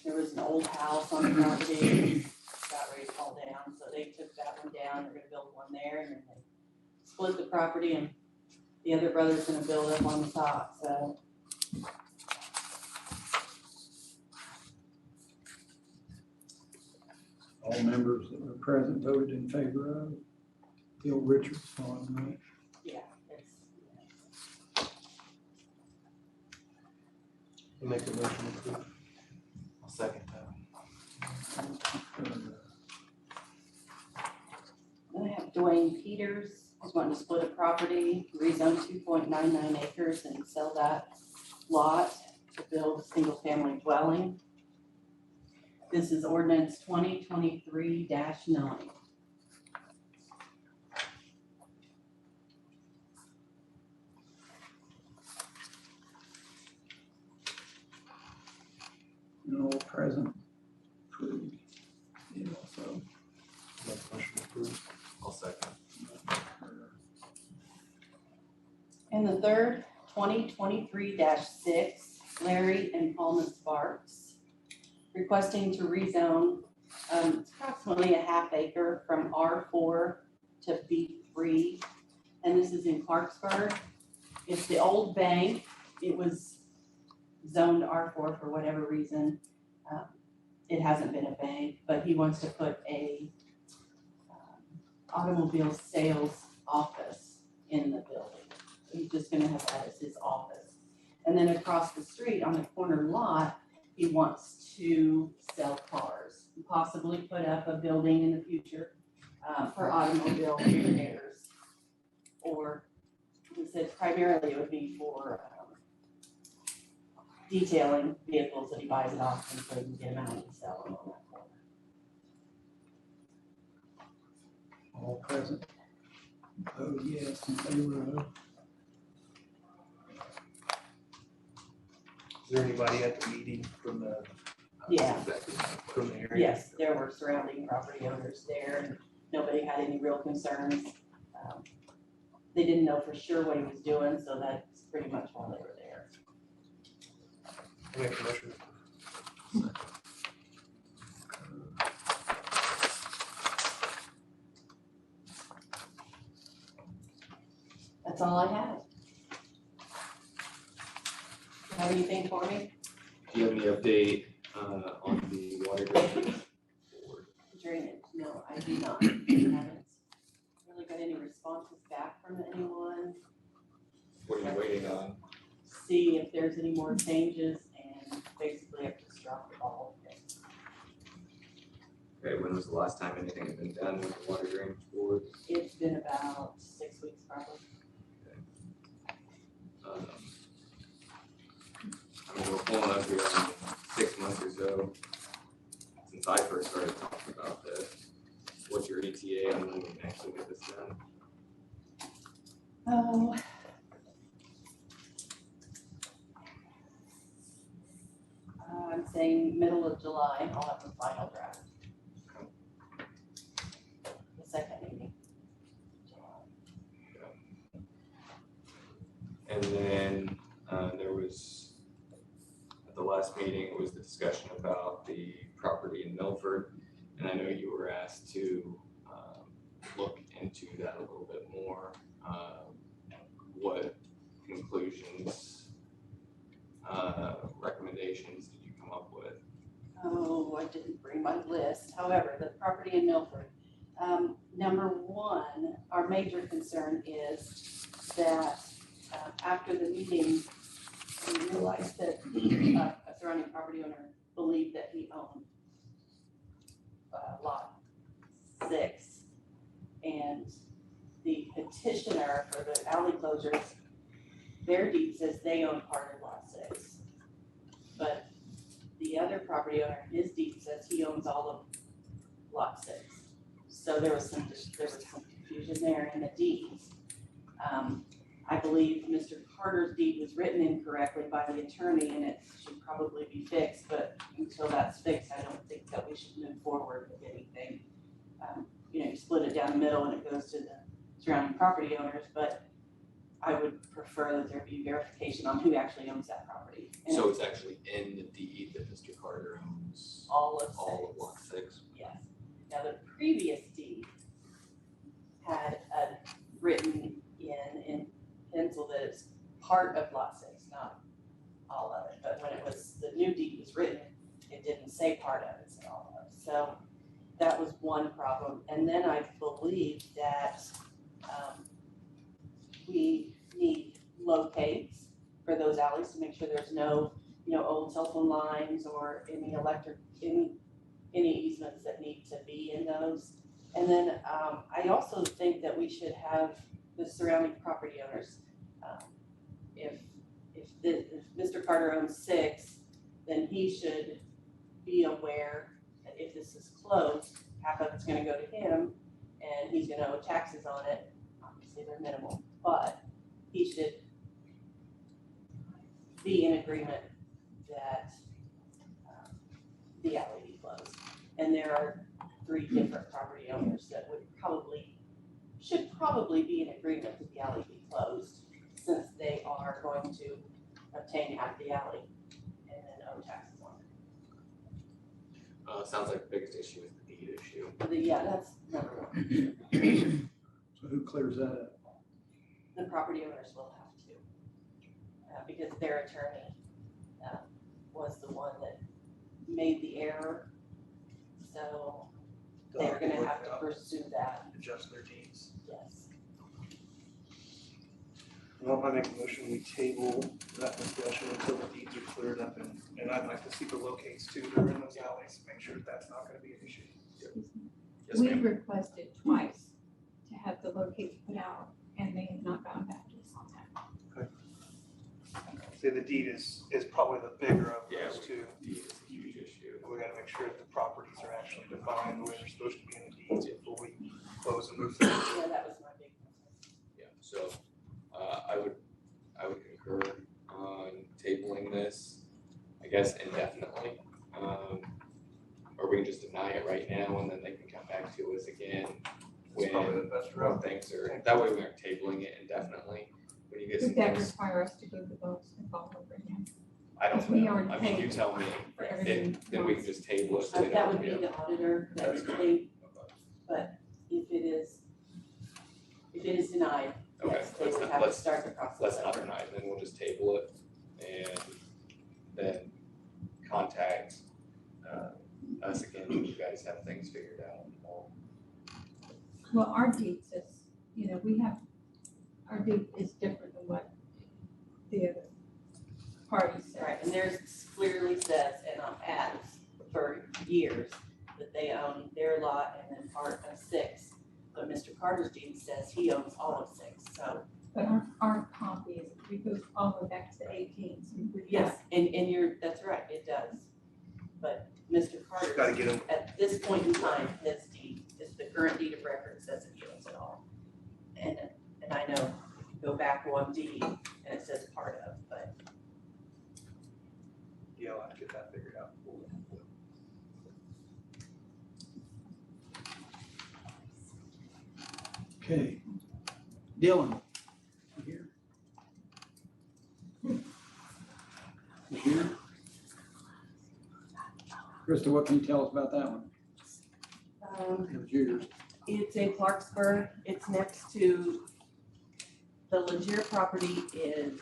There was an old house on the property, got ready to fall down, so they took that one down. They're gonna build one there, and then they split the property, and the other brother's gonna build up on the top, so. All members that were present voted in favor of it. Bill Richards, right? Yeah, it's, I'll make a motion to approve. I'll second that. Then I have Dwayne Peters, he's wanting to split a property, rezone 2.99 acres and sell that lot to build a single-family dwelling. This is ordinance 2023-9. And all present, approved. Yeah, so. Make a motion to approve. I'll second. And the third, 2023-6, Larry and Palma Sparks, requesting to rezone approximately a half acre from R4 to B3. And this is in Clarksburg. It's the old bank. It was zoned R4 for whatever reason. It hasn't been a bank, but he wants to put a automobile sales office in the building. He's just gonna have that as his office. And then across the street on the corner lot, he wants to sell cars. possibly put up a building in the future for automobile repairs. Or, he said primarily it would be for detailing vehicles that he buys at auction so he can get them out and sell them on that corner. All present. Oh, yes, in favor of. Is there anybody at the meeting from the, Yeah. from the area? Yes, there were surrounding property owners there, and nobody had any real concerns. They didn't know for sure what he was doing, so that's pretty much why they were there. I'll make a motion. That's all I have. Have anything for me? Do you have any update on the water drainage board? Drainage? No, I do not. Haven't really got any responses back from anyone. What are you waiting on? See if there's any more changes, and basically I've just dropped the ball. Okay, when was the last time anything had been done with the water drainage board? It's been about 6 weeks probably. I mean, we're pulling up here on 6 months or so since I first started talking about this. What's your ETA on when we can actually get this done? Oh. I'm saying middle of July, I'll have the final draft. The second meeting. And then there was, at the last meeting, it was the discussion about the property in Milford. And I know you were asked to look into that a little bit more. What conclusions, recommendations did you come up with? Oh, I didn't bring my list. However, the property in Milford. Number one, our major concern is that after the meeting, we realized that a surrounding property owner believed that he owned lot 6. And the petitioner for the alley closures, their deed says they own part of lot 6. But the other property owner, his deed says he owns all of lot 6. So there was some confusion there in the deeds. I believe Mr. Carter's deed was written incorrectly by the attorney, and it should probably be fixed, but until that's fixed, I don't think that we should move forward with anything. You split it down the middle and it goes to the surrounding property owners, but I would prefer that there be verification on who actually owns that property. And So it's actually in the deed that Mr. Carter owns all of lot 6? Yes. Now, the previous deed had written in pencil that it's part of lot 6, not all of it. But when it was, the new deed was written, it didn't say part of it, it said all of it. So that was one problem. And then I believe that we need locates for those alleys to make sure there's no, old cell phone lines or any electric, any easements that need to be in those. And then I also think that we should have the surrounding property owners. If Mr. Carter owns 6, then he should be aware that if this is closed, half of it's gonna go to him and he's gonna owe taxes on it. Obviously they're minimal, but he should be in agreement that the alley be closed. And there are 3 different property owners that should probably be in agreement that the alley be closed, since they are going to obtain half the alley and then owe taxes on it. Sounds like the biggest issue is the deed issue. Yeah, that's number 1. So who clears that up? The property owners will have to, because their attorney was the one that made the error. So they're gonna have to pursue that. Adjust their deeds. Yes. Well, I make a motion, we table that discussion until the deeds are cleared up, and I'd like to see the locates too, that are in those alleys, make sure that that's not gonna be an issue. Yes, We've ma'am. requested twice to have the locates put out, and they have not gotten back to us on that. See, the deed is probably the bigger of Yeah, those two. deed is a huge issue. We gotta make sure that the properties are actually defined the way they're supposed to be in the deeds before we close and move forward. Yeah, that was my big concern. Yeah, so, I would concur on tabling this, I guess indefinitely. Or we can just deny it right now and then they can come back to us again It's probably when, the best when route. things are, that way we aren't tabling it indefinitely. When you get some Would that things, require us to go to the books and follow over again? I don't we know, already I mean, you paid tell me, For everything. then we can just table it. so they That don't- would be yeah. the auditor, that's they, but if it is denied, Okay, yes, they let's would not, have to let's, start the process. let's not over. deny it, then we'll just table it and then contact, us again when you guys have things figured out. Well, our deed says, we have, our deed is different than what the other party says. Right, and there's clearly says, and on ads for years, that they own their lot and then part of 6. But Mr. Carter's deed says he owns all of 6, so. But our copy is, it goes all the way back to the 18s. Yes, and that's right, it does. But Mr. Carter, Gotta get them, at this point in time, his deed, is the current deed of record says that he owns it all. And I know, if you go back one deed, and it says part of, but yeah, I'll have to get that figured out. Okay. Dylan. You here? You here? Krista, what can you tell us about that one? It was yours. it's in Clarksburg, it's next to, the Legier property is,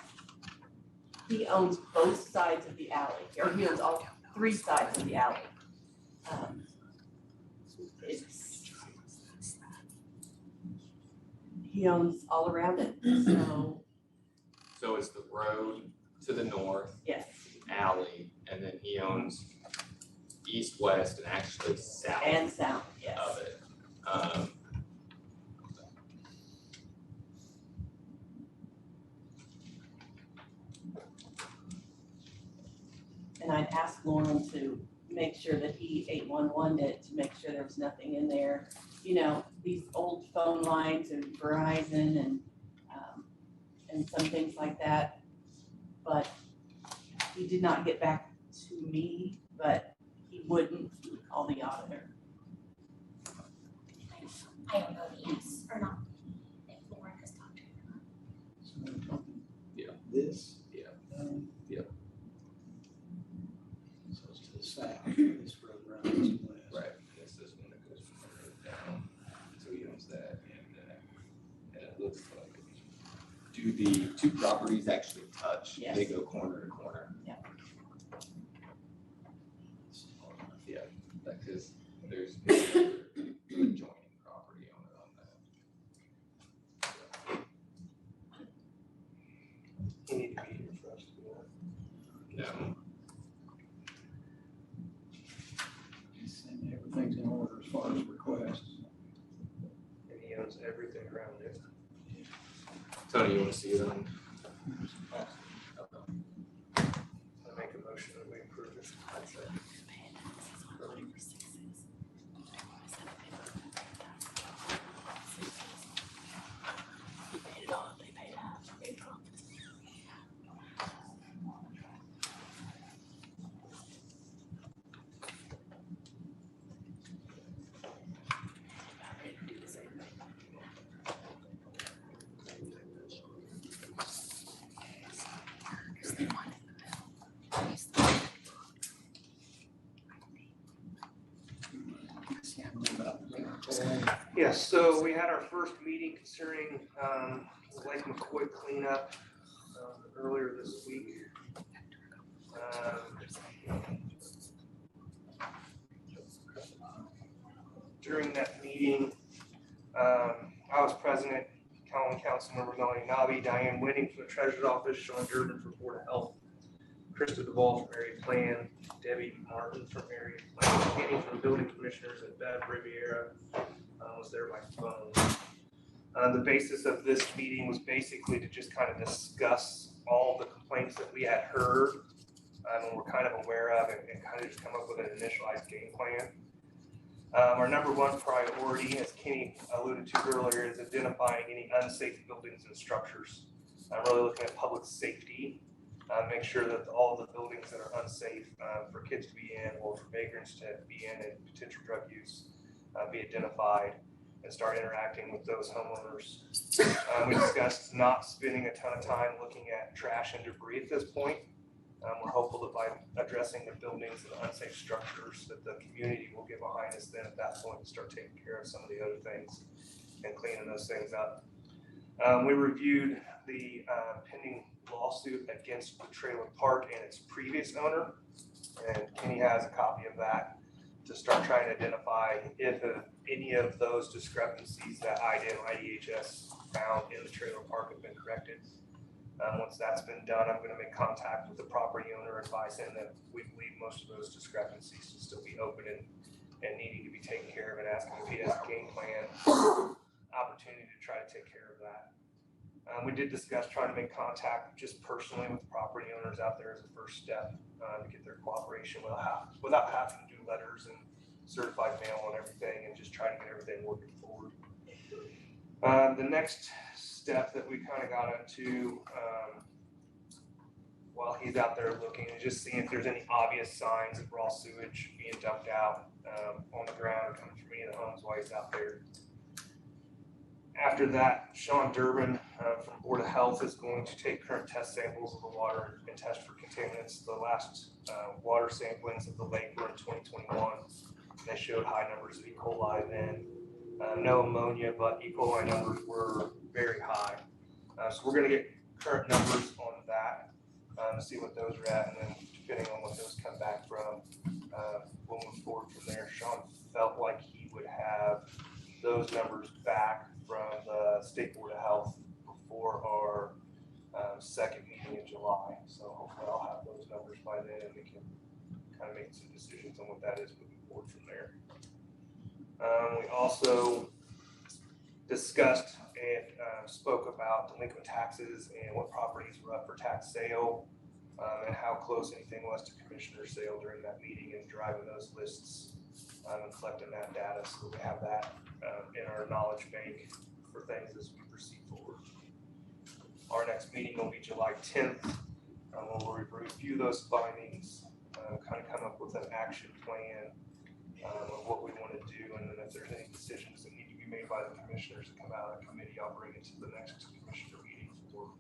he owns both sides of the alley, or he owns all 3 sides of the alley. He owns all around it, so, So it's the road to the north, yes, alley, and then he owns east, west, and actually south and south, yes. of it. And I'd asked Lauren to make sure that he 811'd it, to make sure there was nothing in there. These old phone lines and Verizon and some things like that. But he did not get back to me, but he wouldn't call the auditor. I don't know the yes or not. If Lauren has talked to him. So we're talking Yeah. This. Yeah. Yep. So it's to the south, this road runs east and west. Right, that's this one that goes from the road down, so he owns that, and it looks like, do the 2 properties actually touch? Yes. They go corner to corner? Yeah. Yeah, because there's no adjoining property owner on that. You need to be here for us to do that. No, And everything's in order as far as requests. And he owns everything around it. Tony, you wanna see them? I make a motion that we approve it. I'd say. Yes, so we had our first meeting concerning the Lake McCoy cleanup earlier this week. During that meeting, I was president, Councilmember Melanie Nobby, Diane Whitting from the Treasurer's Office, Sean Durbin from Board of Health, Krista Duvall from Area Plan, Debbie Martin from Area Plan, Kenny from Building Commissioners, and Bev Riviera was there by phone. The basis of this meeting was basically to just kind of discuss all the complaints that we had heard and we're kind of aware of, and kind of just come up with an initialized game plan. Our number one priority, as Kenny alluded to earlier, is identifying any unsafe buildings and structures. I'm really looking at public safety, make sure that all the buildings that are unsafe for kids to be in or for vagrants to be in and potential drug use be identified and start interacting with those homeowners. We discussed not spending a ton of time looking at trash and debris at this point. We're hopeful that by addressing the buildings and the unsafe structures that the community will get behind us then at that point and start taking care of some of the other things and cleaning those things up. We reviewed the pending lawsuit against the trailer park and its previous owner, and Kenny has a copy of that to start trying to identify if any of those discrepancies that IDHS found in the trailer park have been corrected. Once that's been done, I'm going to make contact with the property owner, advise him that we believe most of those discrepancies to still be open and needing to be taken care of, and ask him if he has a game plan opportunity to try to take care of that. We did discuss trying to make contact just personally with property owners out there as a first step to get their cooperation without having to do letters and certified mail and everything, and just try to get everything working forward. The next step that we kind of got into while he's out there looking is just seeing if there's any obvious signs of raw sewage being dumped out on the ground coming from any of the homes while he's out there. After that, Sean Durbin from Board of Health is going to take current test samples of the water and test for contaminants. The last water samplings of the lake were in 2021. They showed high numbers of E. coli then. No ammonia, but E. coli numbers were very high. So we're going to get current numbers on that to see what those are at, and then depending on what those come back from, we'll move forward from there. Sean felt like he would have those numbers back from the State Board of Health before our second meeting in July. So hopefully I'll have those numbers by then, and we can kind of make some decisions on what that is moving forward from there. We also discussed and spoke about delinquent taxes and what properties were up for tax sale, and how close anything was to commissioner sale during that meeting, and driving those lists and collecting that data so that we have that in our knowledge bank for things as we proceed forward. Our next meeting will be July 10th. We'll review those findings, kind of come up with an action plan of what we want to do, and then if there's any decisions that need to be made by the commissioners that come out of committee, I'll bring it to the next commissioner meeting for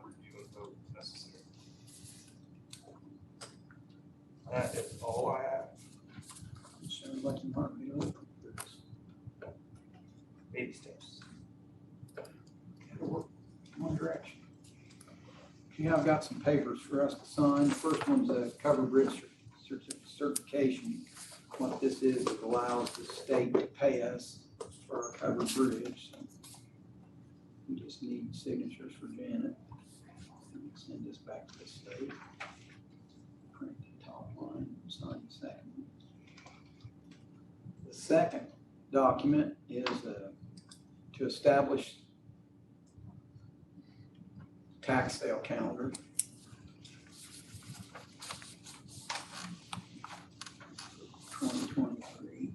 review and vote if necessary. That is all I have. Sounds like you might be looking for this. Baby steps. One direction. Okay, I've got some papers for us to sign. The first one's a cover bridge certification. What this is, it allows the state to pay us for our covered bridge. So we just need signatures for Janet. Send this back to the state. Print the top line, sign the second one. The second document is to establish tax sale calendar. For 2023.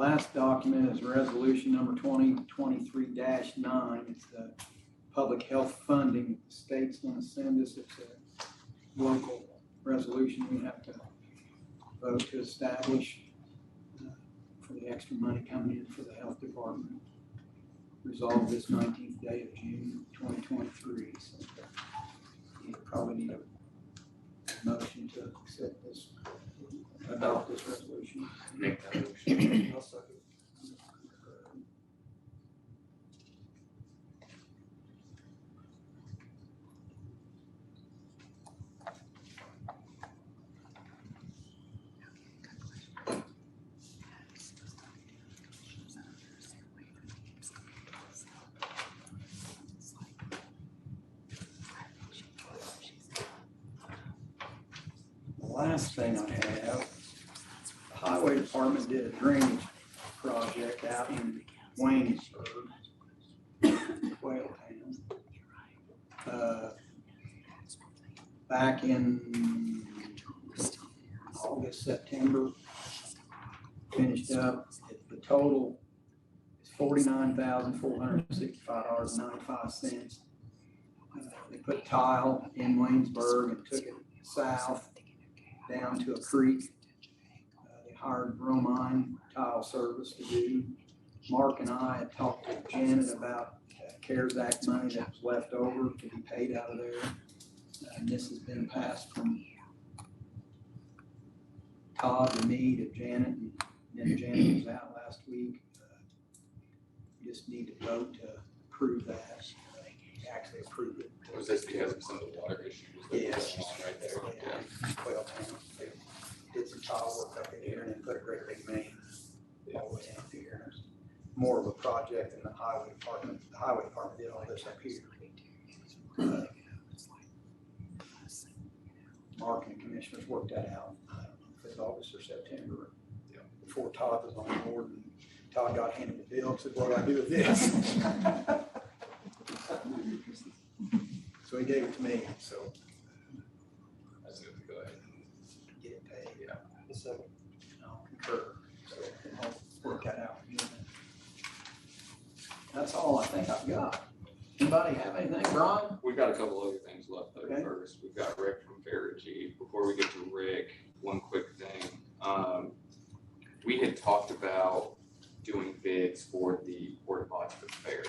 Last document is resolution number 2023-9. It's the public health funding. The state's gonna send us, it's a local resolution we have to vote to establish for the extra money coming in for the health department. Resolved this 19th day of June 2023. So you probably need a motion to accept this, adopt this resolution. Make that motion. I'll second. The last thing I have, the highway department did a drainage project out in Waynesburg, Quail Town. Back in August, September, finished up. The total is $49,465.95. They put tile in Waynesburg and took it south down to a creek. They hired bromine tile service to do. Mark and I had talked to Janet about CARES Act money that was left over to be paid out of there. And this has been passed from Todd to me to Janet, and then Janet was out last week. We just need to vote to approve that, actually approve it. Was this because of some of the water issues that were Yes. going on right there? Yeah, Quail Town, they did some tile work up in here and then put a great big main all the way down here. It's more of a project than the highway department. The highway department did all this up here. Mark and the commissioners worked that out. I don't know if it was August or September. Before Todd was on board, and Todd got handed the bill and said, what do I do with this? So he gave it to me, so That's good to go ahead and get it paid. Yeah. So, I'll concur, so I'll work that out. That's all I think I've got. Anybody have anything, Brian? We've got a couple other things left though. Okay. First, we've got Rick from Farragy. Before we get to Rick, one quick thing. We had talked about doing bids for the porta potties for the fair.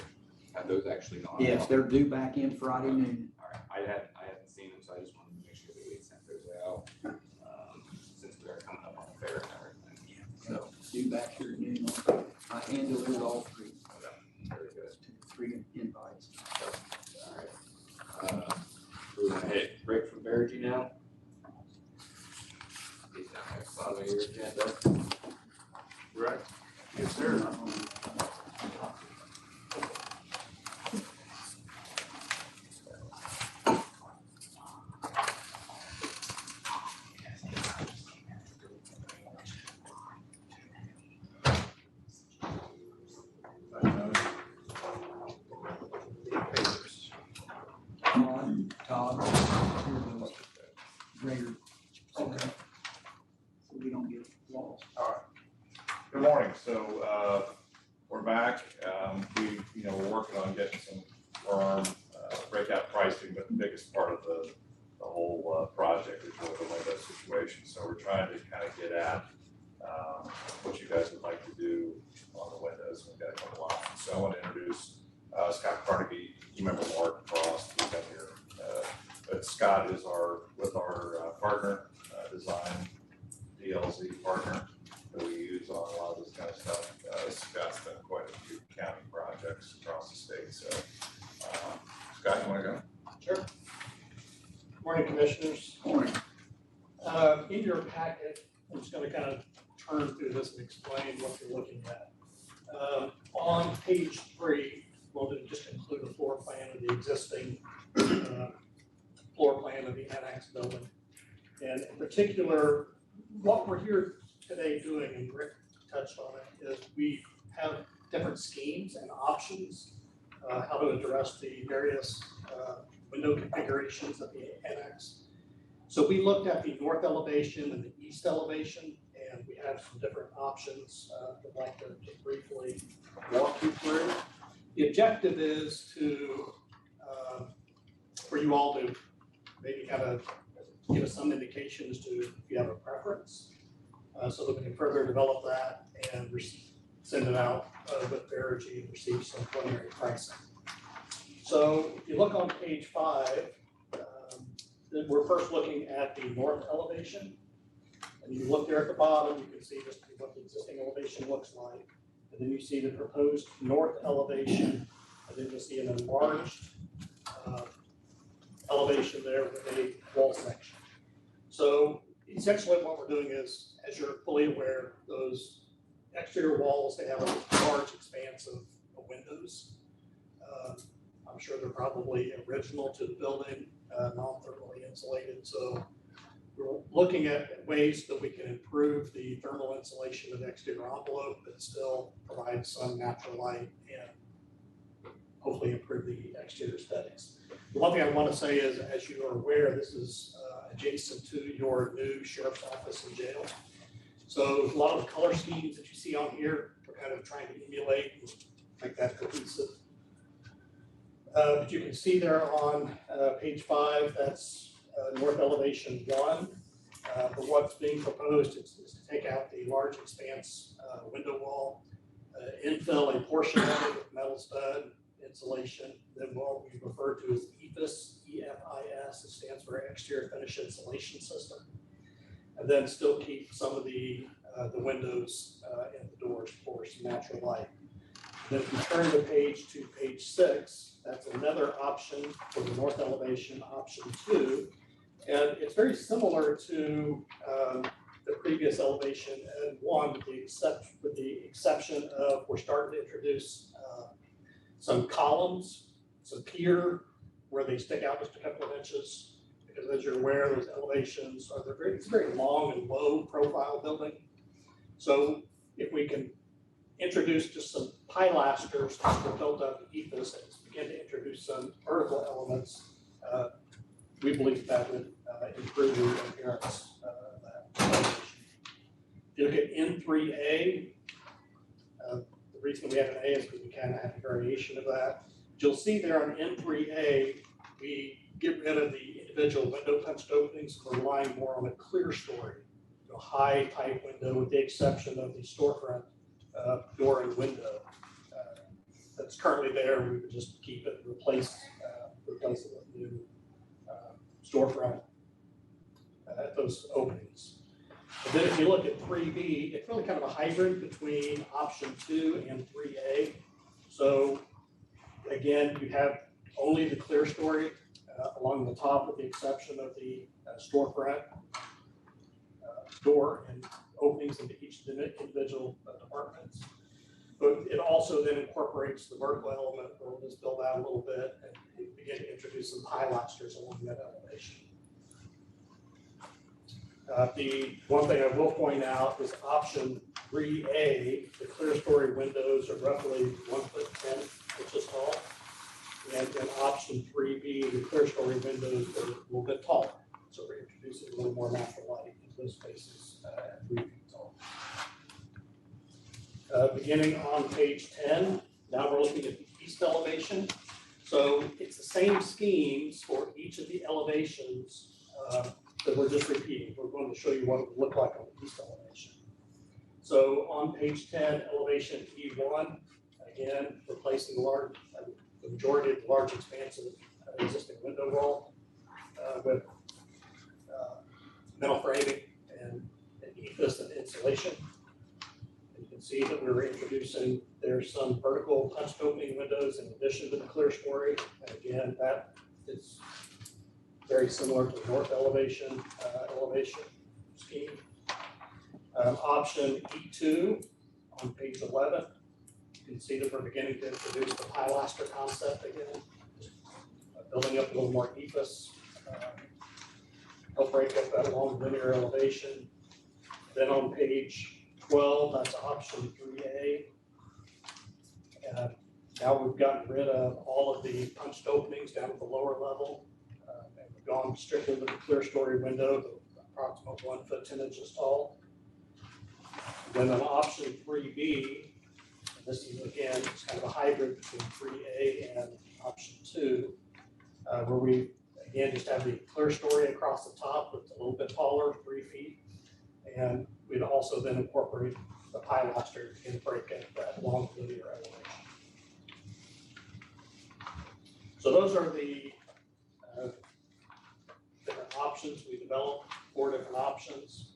Have those actually gone out? Yes, they're due back in Friday noon. All right, I hadn't seen them, so I just wanted to make sure that we had sent those out, since they're coming up on the fair and everything. So due back here at noon. I hand delivered all three. Very good. 3 invites. All right. We're gonna hit Rick from Farragy now. He's down there, bottom of your agenda. right? Yes, sir. Todd, here are those greater, so we don't get lost. Good morning. So, we're back. We're working on getting some firm, breakout pricing, but the biggest part of the whole project is really the window situation. So we're trying to kind of get at, what you guys would like to do on the windows. We've got a couple options. So I want to introduce, Scott Carnegie. You remember Mark Frost, he's been here. But Scott is with our partner, design DLZ partner that we use on a lot of this kind of stuff. Scott's done quite a few county projects across the state, so, Scott, you wanna go? Sure. Morning, Commissioners. Morning. In your packet, I'm just gonna kind of turn through this and explain what you're looking at. On page 3, we'll just include a floor plan of the existing floor plan of the annex building. And in particular, what we're here today doing, and Rick touched on it, is we have different schemes and options, how to address the various window configurations of the annex. So we looked at the north elevation and the east elevation, and we have some different options I'd like to briefly walk you through. The objective is to, for you all to maybe kind of give us some indication as to if you have a preference, so that we can further develop that and send it out with Verigy and receive some preliminary pricing. So if you look on page 5, then we're first looking at the north elevation. And you look there at the bottom, you can see just what the existing elevation looks like. And then you see the proposed north elevation, and then you'll see an enlarged elevation there with a wall section. So essentially what we're doing is, as you're fully aware, those exterior walls, they have a large expanse of windows. I'm sure they're probably original to the building, non-thermally insulated. So we're looking at ways that we can improve the thermal insulation of the exterior envelope, but still provide some natural light and hopefully improve the exterior aesthetics. The one thing I want to say is, as you are aware, this is adjacent to your new sheriff's office and jail. So a lot of the color schemes that you see on here, we're kind of trying to emulate and make that cohesive. But you can see there on page 5, that's north elevation 1. But what's being proposed is to take out the large expanse window wall, infill a portion of it with metal stud insulation, then what we refer to as EFIS, E-F-I-S, it stands for Exterior Finish Insulation System. And then still keep some of the windows and the doors for some natural light. Then if you turn the page to page 6, that's another option for the north elevation, option 2. And it's very similar to the previous elevation and 1, with the exception of we're starting to introduce some columns, some pier where they stick out just a couple of inches. Because as you're aware, those elevations are it's a very long and low profile building. So if we can introduce just some pilasters that were built up in EFIS and begin to introduce some vertical elements, we believe that would improve the appearance of that elevation. If you look at N3A, the reason we have an A is because we kind of have a variation of that. You'll see there on N3A, we get rid of the individual window punched openings. We're relying more on a clear story, high type window, with the exception of the storefront door and window that's currently there. We would just keep it and replace it with new storefront at those openings. And then if you look at 3B, it's really kind of a hybrid between option 2 and 3A. So again, you have only the clear story along the top, with the exception of the storefront door and openings into each of the individual departments. But it also then incorporates the vertical element. We'll just build out a little bit and begin to introduce some pilasters along that elevation. The one thing I will point out is option 3A, the clear story windows are roughly 1'10" tall. And then option 3B, the clear story windows are a little bit taller. So we're introducing a little more natural light into those spaces at 3 feet tall. Beginning on page 10, now we're looking at the east elevation. So it's the same schemes for each of the elevations that we're just repeating. We're going to show you what it would look like on the east elevation. So on page 10, elevation E1, again, replacing the majority of the large expansive existing window wall with metal framing and EFIS and insulation. And you can see that we're introducing, there's some vertical punched opening windows in addition to the clear story. And again, that is very similar to the north elevation scheme. Option E2 on page 11. You can see that we're beginning to introduce the pilaster concept again, building up a little more EFIS, help break up that long linear elevation. Then on page 12, that's option 3A. And now we've gotten rid of all of the punched openings down at the lower level. And we've gone strictly with the clear story window, the approximate 1'10" tall. Then on option 3B, and this is again, it's kind of a hybrid between 3A and option 2, where we again just have the clear story across the top, but it's a little bit taller, 3 feet. And we'd also then incorporate the pilaster and break that long linear elevation. So those are the different options. We developed 4 different options.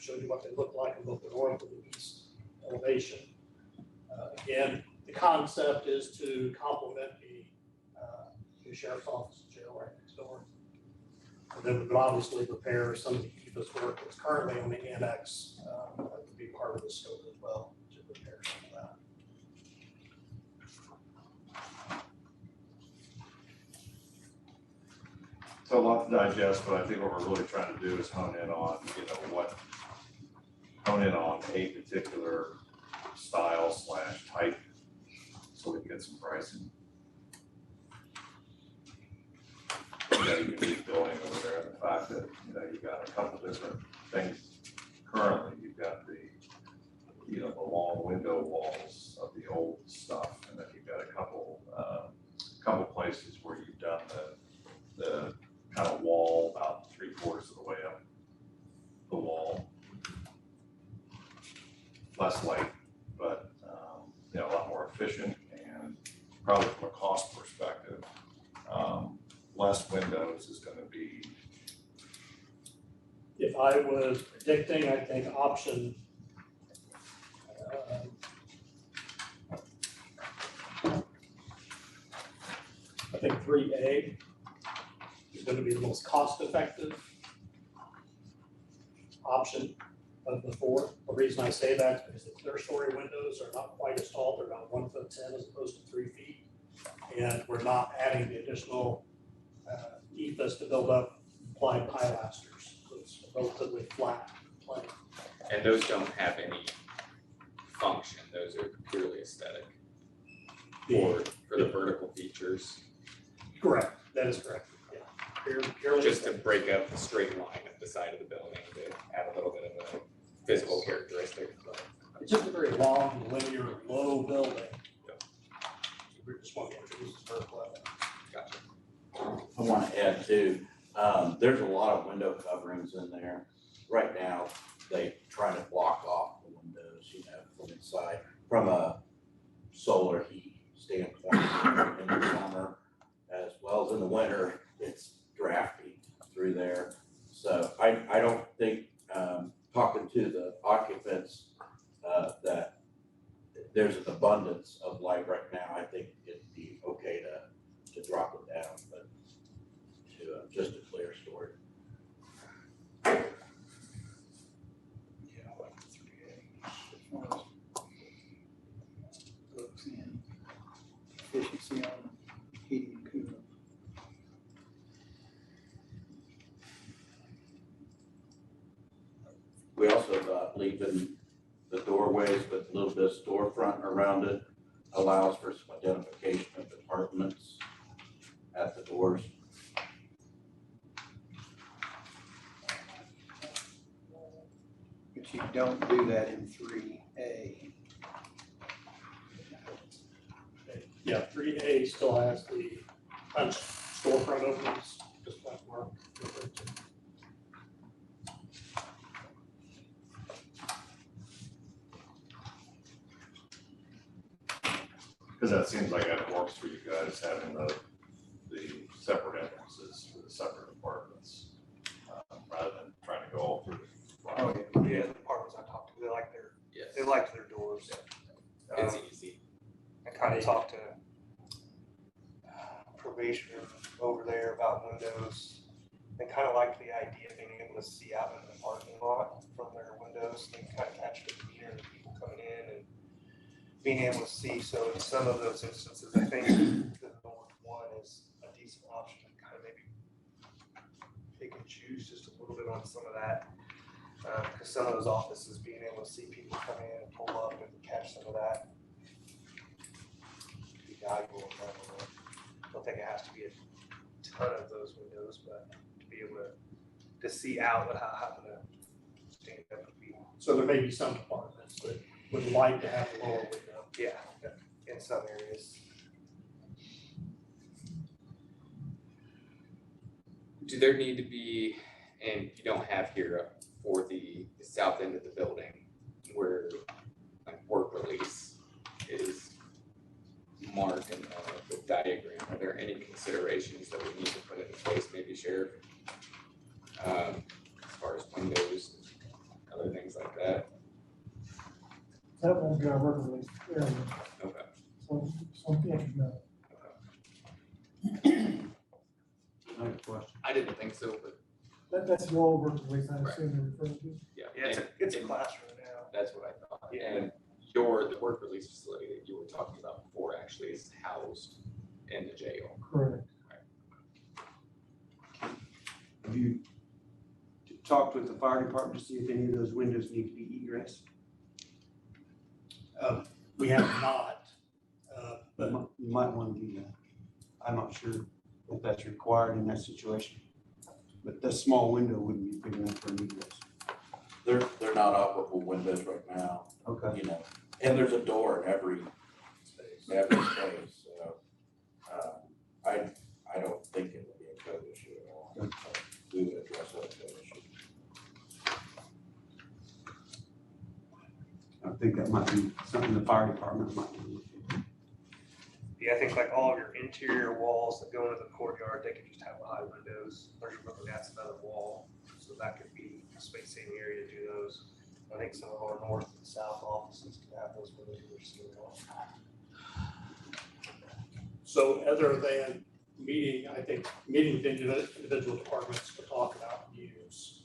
Showed you what they look like in both the north and the east elevation. Again, the concept is to complement the sheriff's office and jail right next door. And then we would obviously repair some of the EFS work that's currently on the annex. That would be part of the scope as well, to repair some of that. So a lot to digest, but I think what we're really trying to do is hone in on a particular style / type, so we can get some pricing. You can be building over there, the fact that, you've got a couple different things. Currently, you've got the long window walls of the old stuff, and then you've got a couple places where you've done the kind of wall about 3/4 of the way up the wall. Less light, but a lot more efficient, and probably from a cost perspective, less windows is going to be. If I was predicting, I think option I think 3A is going to be the most cost-effective option of the 4. The reason I say that is because the clear story windows are not quite as tall. They're about 1'10" as opposed to 3 feet. And we're not adding the additional EFS to build up applied pilasters. So it's a relatively flat plane. And those don't have any function, those are purely aesthetic for the vertical features. Correct, that is correct, yeah. Purely Just to break up the straight line at the side of the building to add a little bit of a physical characteristic. It's just a very long, linear, low building. Yep. So we just want to introduce this vertical element. Gotcha. I want to add too, there's a lot of window coverings in there. Right now, they try to block off the windows, from inside, from a solar heat standpoint in the summer, as well as in the winter, it's drafty through there. So I don't think, talking to the occupants, that there's an abundance of light right now. I think it'd be okay to drop it down, but to just a clear story. Yeah, I like the 3A. Looks in efficiency on heating and cooling. We also thought leaving the doorways with a little bit of storefront around it allows for some identification of departments at the doors. But you don't do that in 3A. Yeah, 3A still has the punch storefront openings, just like Mark referred to. Because that seems like that works for you guys, having the separate entrances for the separate apartments, rather than trying to go all through. Oh, yeah, the apartments I talked to, they like their doors. It's easy. I kind of talked to probation over there about windows. They kind of like the idea of being able to see out into the parking lot from their windows. They kind of catch the demeanor of the people coming in and being able to see. So in some of those instances, I think the North one is a decent option to kind of maybe pick and choose just a little bit on some of that. Because some of those offices, being able to see people come in and pull up and catch some of that would be valuable in that way. I don't think it has to be a ton of those windows, but to be able to see out without having to stand up would be So there may be some departments that would like to have a lower window. Yeah, in some areas. Do there need to be, and you don't have here for the south end of the building where like work release is marked in the diagram, are there any considerations that we need to put into place, maybe Sheriff? As far as windows, other things like that? That won't be our work release area, Okay. so, yeah, no. I have a question. I didn't think so, but That's the old work release, I assume you're referring to. yeah. Yeah, it's a classroom now. That's what I thought. Yeah. And the work release facility that you were talking about before actually is housed in the jail. Correct. Have you talked with the fire department to see if any of those windows need to be egress? We have not, but You might want to do that. I'm not sure if that's required in that situation. But that small window wouldn't be big enough for an egress. They're not operable windows right now, Okay. you know, and there's a door in every space, so, I don't think it would be a code issue at all. We would address that code issue. I think that might be something the fire department might do. Yeah, I think like all of your interior walls that go into the courtyard, they could just have high windows. Or you're looking at another wall, so that could be a space saving area to do those. I think some of our north and south offices can have those windows in their ceiling wall. so other than meeting, I think, meeting with individual departments to talk about use.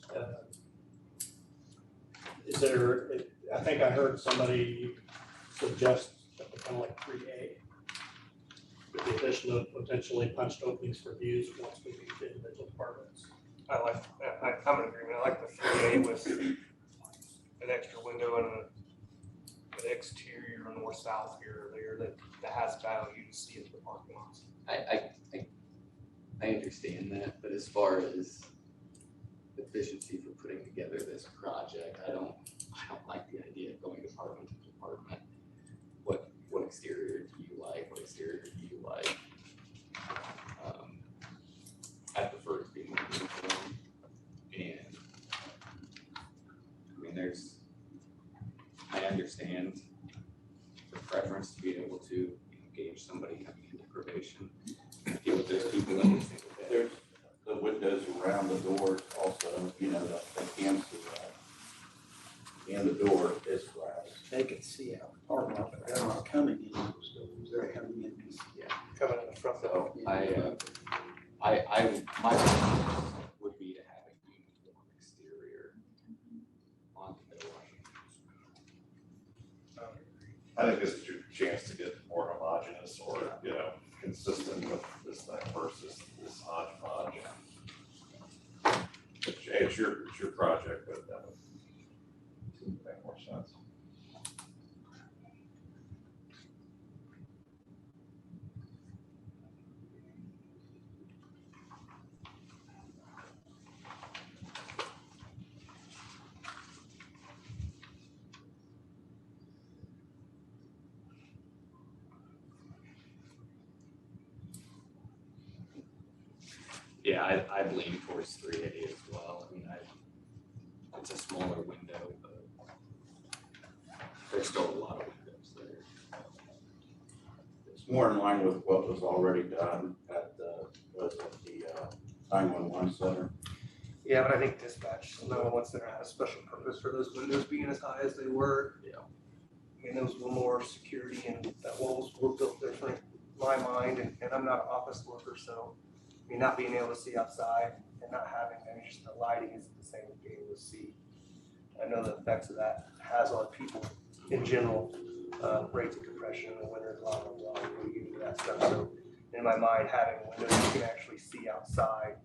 Is there, I think I heard somebody suggest kind of like 3A. With the addition of potentially punched openings for views once we meet the individual departments. I'm in agreement. I like the 3A with an extra window and an exterior north-south here or there that has value to see into the parking lots. I understand that, but as far as efficiency for putting together this project, I don't like the idea of going department to department. What exterior do you like? What exterior do you like? I prefer to be more uniform, and I mean, I understand the preference to be able to engage somebody coming into probation, deal with those people every single day. There's the windows around the doors also, you know, they can see that. And the door is glass. They can see out the parking lot, but they're not coming in those buildings, they're coming in these. Yeah. Coming in the front door. So my preference would be to have a uniform exterior on the building. I think this is your chance to get more homogeneous or, consistent with this thing versus this hodgepodge. It's your project, but that would seem to make more sense. Yeah, I'd lean towards 3A as well. I mean, it's a smaller window, but there's still a lot of windows there. It's more in line with what was already done at the 911 center. Yeah, but I think dispatch, 911 center had a special purpose for those windows being as high as they were. Yeah. I mean, those were more security and that walls were built different, in my mind, and I'm not an office worker, so I mean, not being able to see outside and not having, just the lighting isn't the same as being able to see. I know the effects of that has on people in general, rates of compression in the winter, blah, blah, blah, we get into that stuff. So in my mind, having windows you can actually see outside,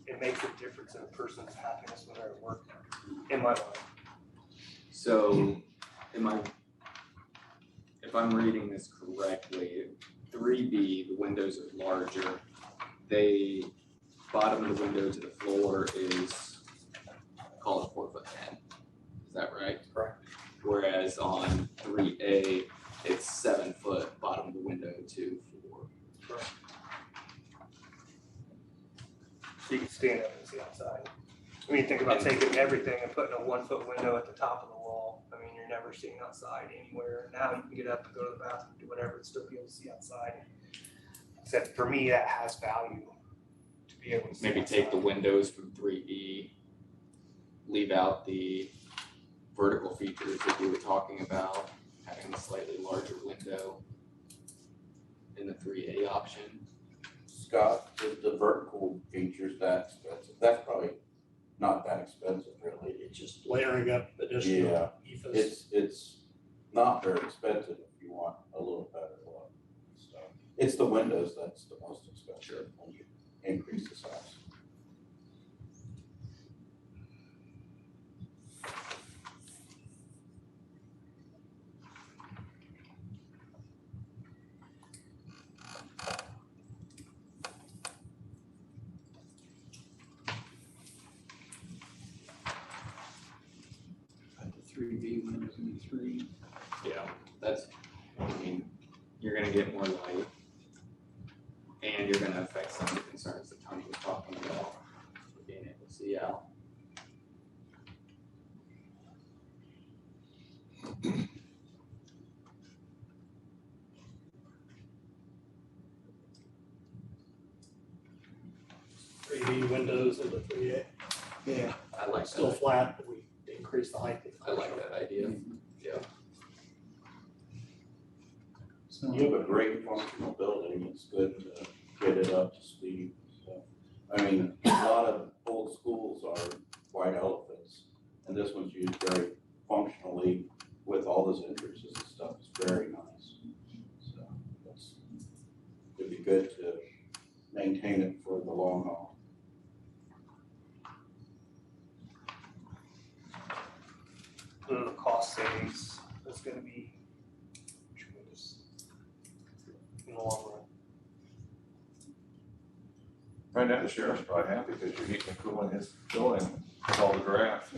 it makes a difference in a person's happiness when they're at work, in my mind. So if I'm reading this correctly, 3B, the windows are larger. Bottom of the window to the floor is, call it 4'10". Is on 3A, it's 7 foot bottom of the window to floor. So you can stand up and see outside. I mean, think about taking everything and putting a 1 foot window at the top of the wall. I mean, you're never seeing outside anywhere. Now you can get up and go to the bathroom, do whatever, and still be able to see outside. Except for me, that has value to be able to see Maybe outside. take the windows from 3E, leave out the vertical features that you were talking about, having a slightly larger window in the 3A option. Scott, the vertical features that expensive, that's probably not that expensive really. It's just layering up additional Yeah, ethos. it's not very expensive if you want a little better look. So it's the windows that's the most expensive when you increase the size. Put the 3B windows in the 3. Yeah, that's, I mean, you're gonna get more light. And you're gonna affect some of the concerns that Tony was talking about, being able to see out. Three D windows in the 3A. Yeah. I like Still that. flat, but we increase the height. I like that idea. Yeah. So, You have a great functional building, it's good to get it up to speed, so. I mean, a lot of old schools are white elephants, and this one's used very functionally with all those entrances and stuff, it's very nice. So, it'd be good to maintain it for the long haul. The cost savings is gonna be tremendous in the long run. Right now, the sheriff's probably happy because you're heating and cooling his building with all the draft.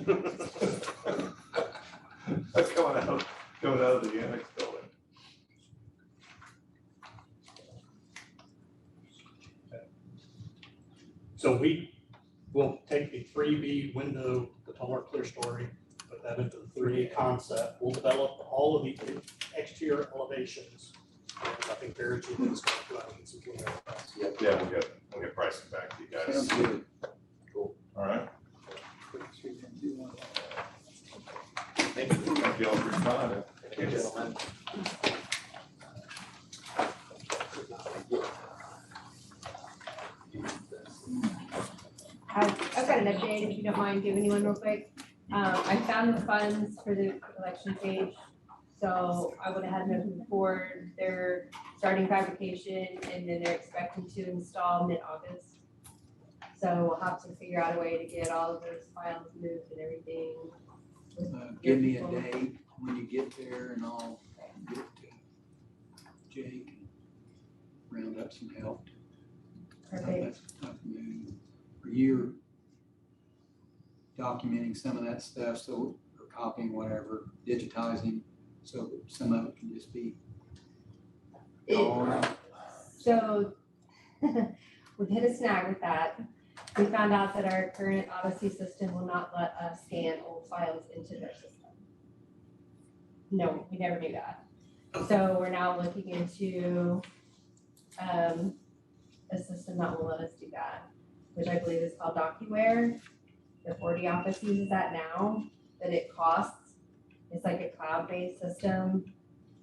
That's coming out of the annex building. So we will take the 3B window, the taller clear story, put that into the 3A concept. We'll develop all of the exterior elevations. And I think Barry G is going to go out and get some preliminary prices. Yeah, we'll get pricing back to you guys. sounds good. Cool. All right. Thank you. Thank you all for responding. Thank you, gentlemen. I've got an update, if you don't mind giving you one real quick. I found the funds for the election page, so I went ahead and moved forward. They're starting fabrication and then they're expecting to install mid-August. So we'll have to figure out a way to get all of those files moved and everything. Give me a date when you get there and I'll get to Jake and round up some help. Perfect. That's tough news. For you, documenting some of that stuff, so, or copying, whatever, digitizing, so that some of it can just be gone. So we've hit a snag with that. We found out that our current Odyssey system will not let us scan old files into their system. No, we never knew that. So we're now looking into a system that will let us do that, which I believe is called DocuWare. The 40 office uses that now, but it costs. It's like a cloud-based system.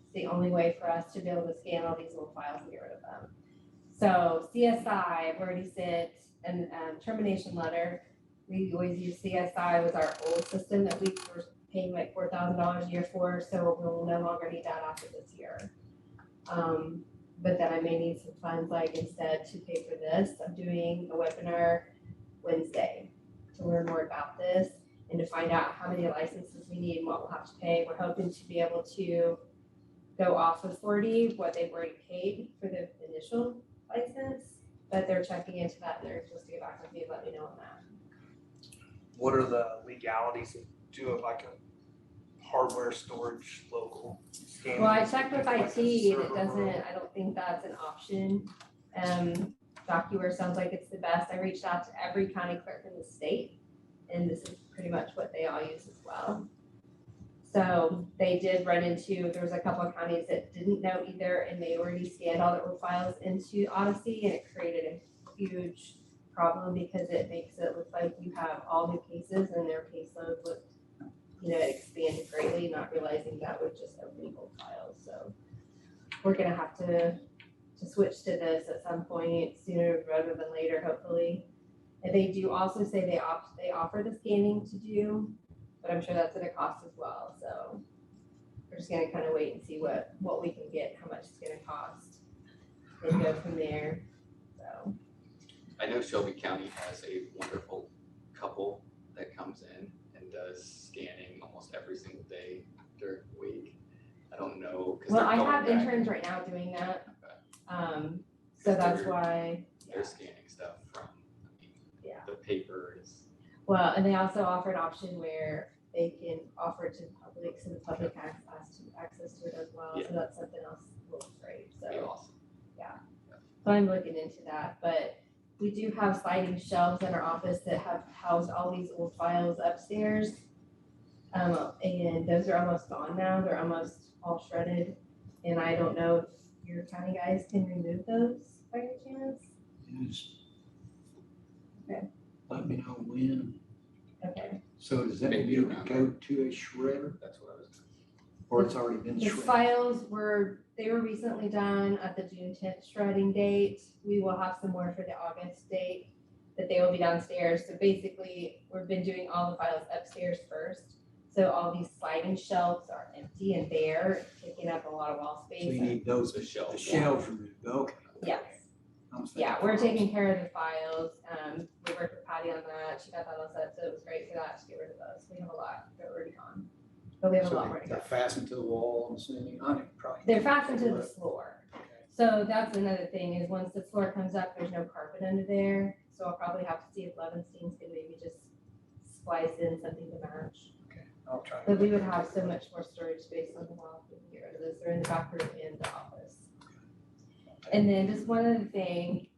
It's the only way for us to be able to scan all these old files and get rid of them. So CSI, I've already sent a termination letter. We always use CSI, was our old system that we were paying like $4,000 a year for, so we'll no longer need that after this year. But then I may need some funds like instead to pay for this. I'm doing a webinar Wednesday to learn more about this and to find out how many licenses we need and what we'll have to pay. We're hoping to be able to go off of 40, what they've already paid for the initial license, but they're checking into that and they're supposed to get back with me and let me know on that. What are the legalities of doing like a hardware storage local scanning. Well, I checked with like IT a and it server doesn't, room. I don't think that's an option. DocuWare sounds like it's the best. I reached out to every county clerk in the state, and this is pretty much what they all use as well. So they did run into, there was a couple of counties that didn't know either, and they already scanned all their old files into Odyssey, and it created a huge problem because it makes it look like you have all new cases and their caseload looked, it expanded greatly, not realizing that was just opening old files. So we're gonna have to switch to this at some point sooner rather than later, hopefully. And they do also say they offer the scanning to do, but I'm sure that's at a cost as well. So we're just gonna kind of wait and see what we can get, how much it's gonna cost, and go from there. So I know Shelby County has a wonderful couple that comes in and does scanning almost every single day during the week. I don't know. well, I have interns right now doing that. So that's why. They're scanning stuff from, Yeah. the paper is. Well, and they also offer an option where they can offer it to the public, so the public has access to it as well. Yeah. So that's something else really great. Pretty So awesome. yeah, so I'm looking into that. But we do have sliding shelves in our office that have housed all these old files upstairs. And those are almost gone now. They're almost all shredded. And I don't know if your county guys can remove those by any chance? Yes. Okay. Let me know when. Okay. So does that mean you can go to a shredder? That's what I was. Or it's already been The shredded? files were recently done at the June 10th shredding date. We will have some more for the August date that they will be downstairs. So basically, we've been doing all the files upstairs first. So all these sliding shelves are empty and bare, taking up a lot of wall So space. you need those, The shelves. the shelves removed, okay. Yes. I'm thinking Yeah, we're files. taking care of the files. We worked with Patty on that. She got that all set, so it was great for that to get rid of those. We have a lot that are already gone. But we have a lot more to go. They're fastened to the wall, I'm assuming, I didn't probably. They're fastened to the floor. So that's another thing is once the floor comes up, there's no carpet under there. So I'll probably have to see if Levinstein's can maybe just splice in something to match. I'll try. But we would have so much more storage space on the wall if we can get rid of those. They're in the back room and the office. And then just one other thing,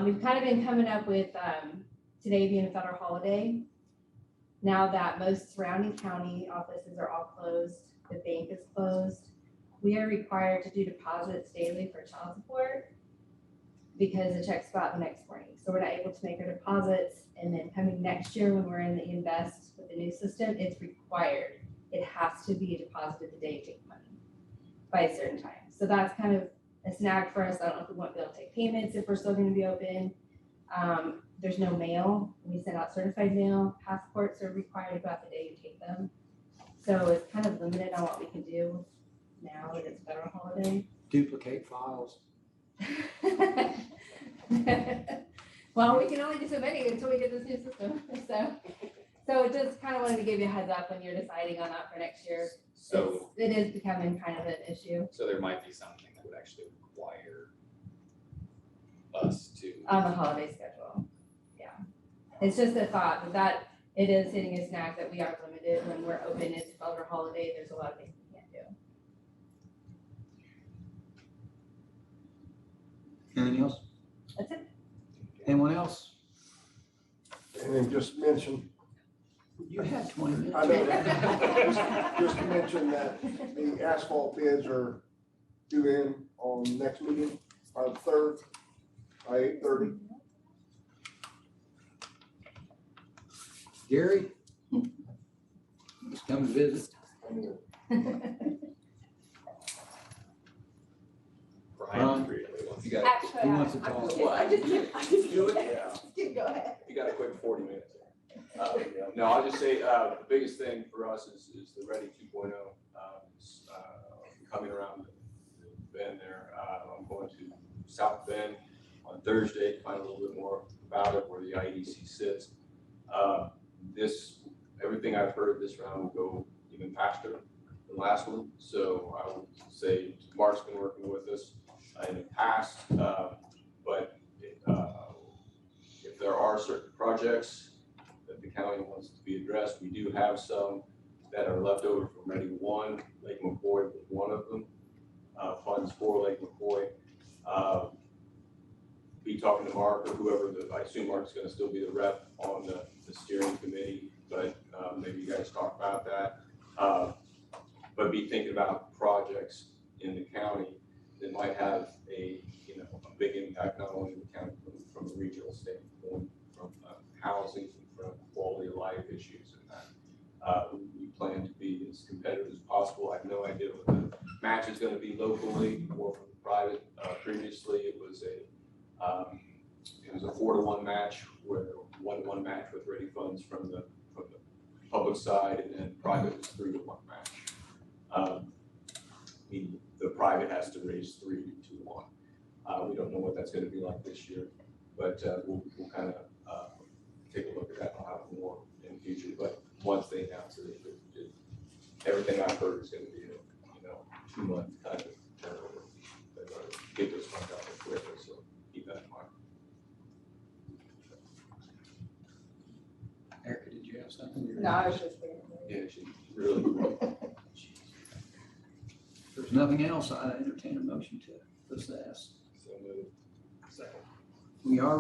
we've kind of been coming up with today being a federal holiday. Now that most surrounding county offices are all closed, the bank is closed, we are required to do deposits daily for child support because the check's go out the next morning. So we're not able to make our deposits. And then coming next year when we're in the invest with the new system, it's required. It has to be deposited the day you take money by a certain time. So that's kind of a snag for us. I don't know if we want to be able to take payments if we're still going to be open. There's no mail. We send out certified mail. Passports are required to go out the day you take them. So it's kind of limited on what we can do now that it's a federal holiday. Duplicate files. Well, we can only do so many until we get this new system. So it just kind of wanted to give you a heads up when you're deciding on that for next year. So, It is becoming kind of an issue so there might be something that would actually require us to. on the holiday schedule. Yeah. It's just a thought that it is hitting a snag that we are limited when we're open. It's a federal holiday. There's a lot of things we can't do. Anything else? That's it. Anyone else? And then just mention, You had 20 minutes. I know that. Just to mention that the asphalt bids are due in on next meeting, on the 3rd, by 8:30. Gary? Just come and visit. Brian, you got, Actually, Who wants to talk? I just do it? Yeah. Go ahead. You got a quick 40 minutes. No, I'll just say, the biggest thing for us is the Ready 2.0. Coming around the bend there, I'm going to South Bend on Thursday to find a little bit more about it, where the IEDC sits. Everything I've heard this round will go even faster than the last one. So I would say Mark's been working with us in the past, but if there are certain projects that the county wants to be addressed, we do have some that are left over from Ready One. Lake McCoy was one of them. Funds for Lake McCoy. Be talking to Mark or whoever, I assume Mark's gonna still be the rep on the steering committee, but maybe you guys talk about that. But be thinking about projects in the county that might have a big impact, not only in the county, from a regional standpoint, from housing, from quality of life issues and that. We plan to be as competitive as possible. I have no idea what the match is gonna be locally or from private. Previously, it was a 4-to-1 match, where 1-to-1 match with ready funds from the public side, and then private was 3-to-1 match. The private has to raise 3-to-1. We don't know what that's gonna be like this year, but we'll kind of take a look at that. I'll have more in the future, but once they announce it, everything I've heard is gonna be a 2-month kind of turnover. They're gonna get those funds out there quickly, so keep that in mind. Erica, did you have something? No, I was just being. Yeah, she really. If there's nothing else, I entertain a motion to recess. So moved. Second. We are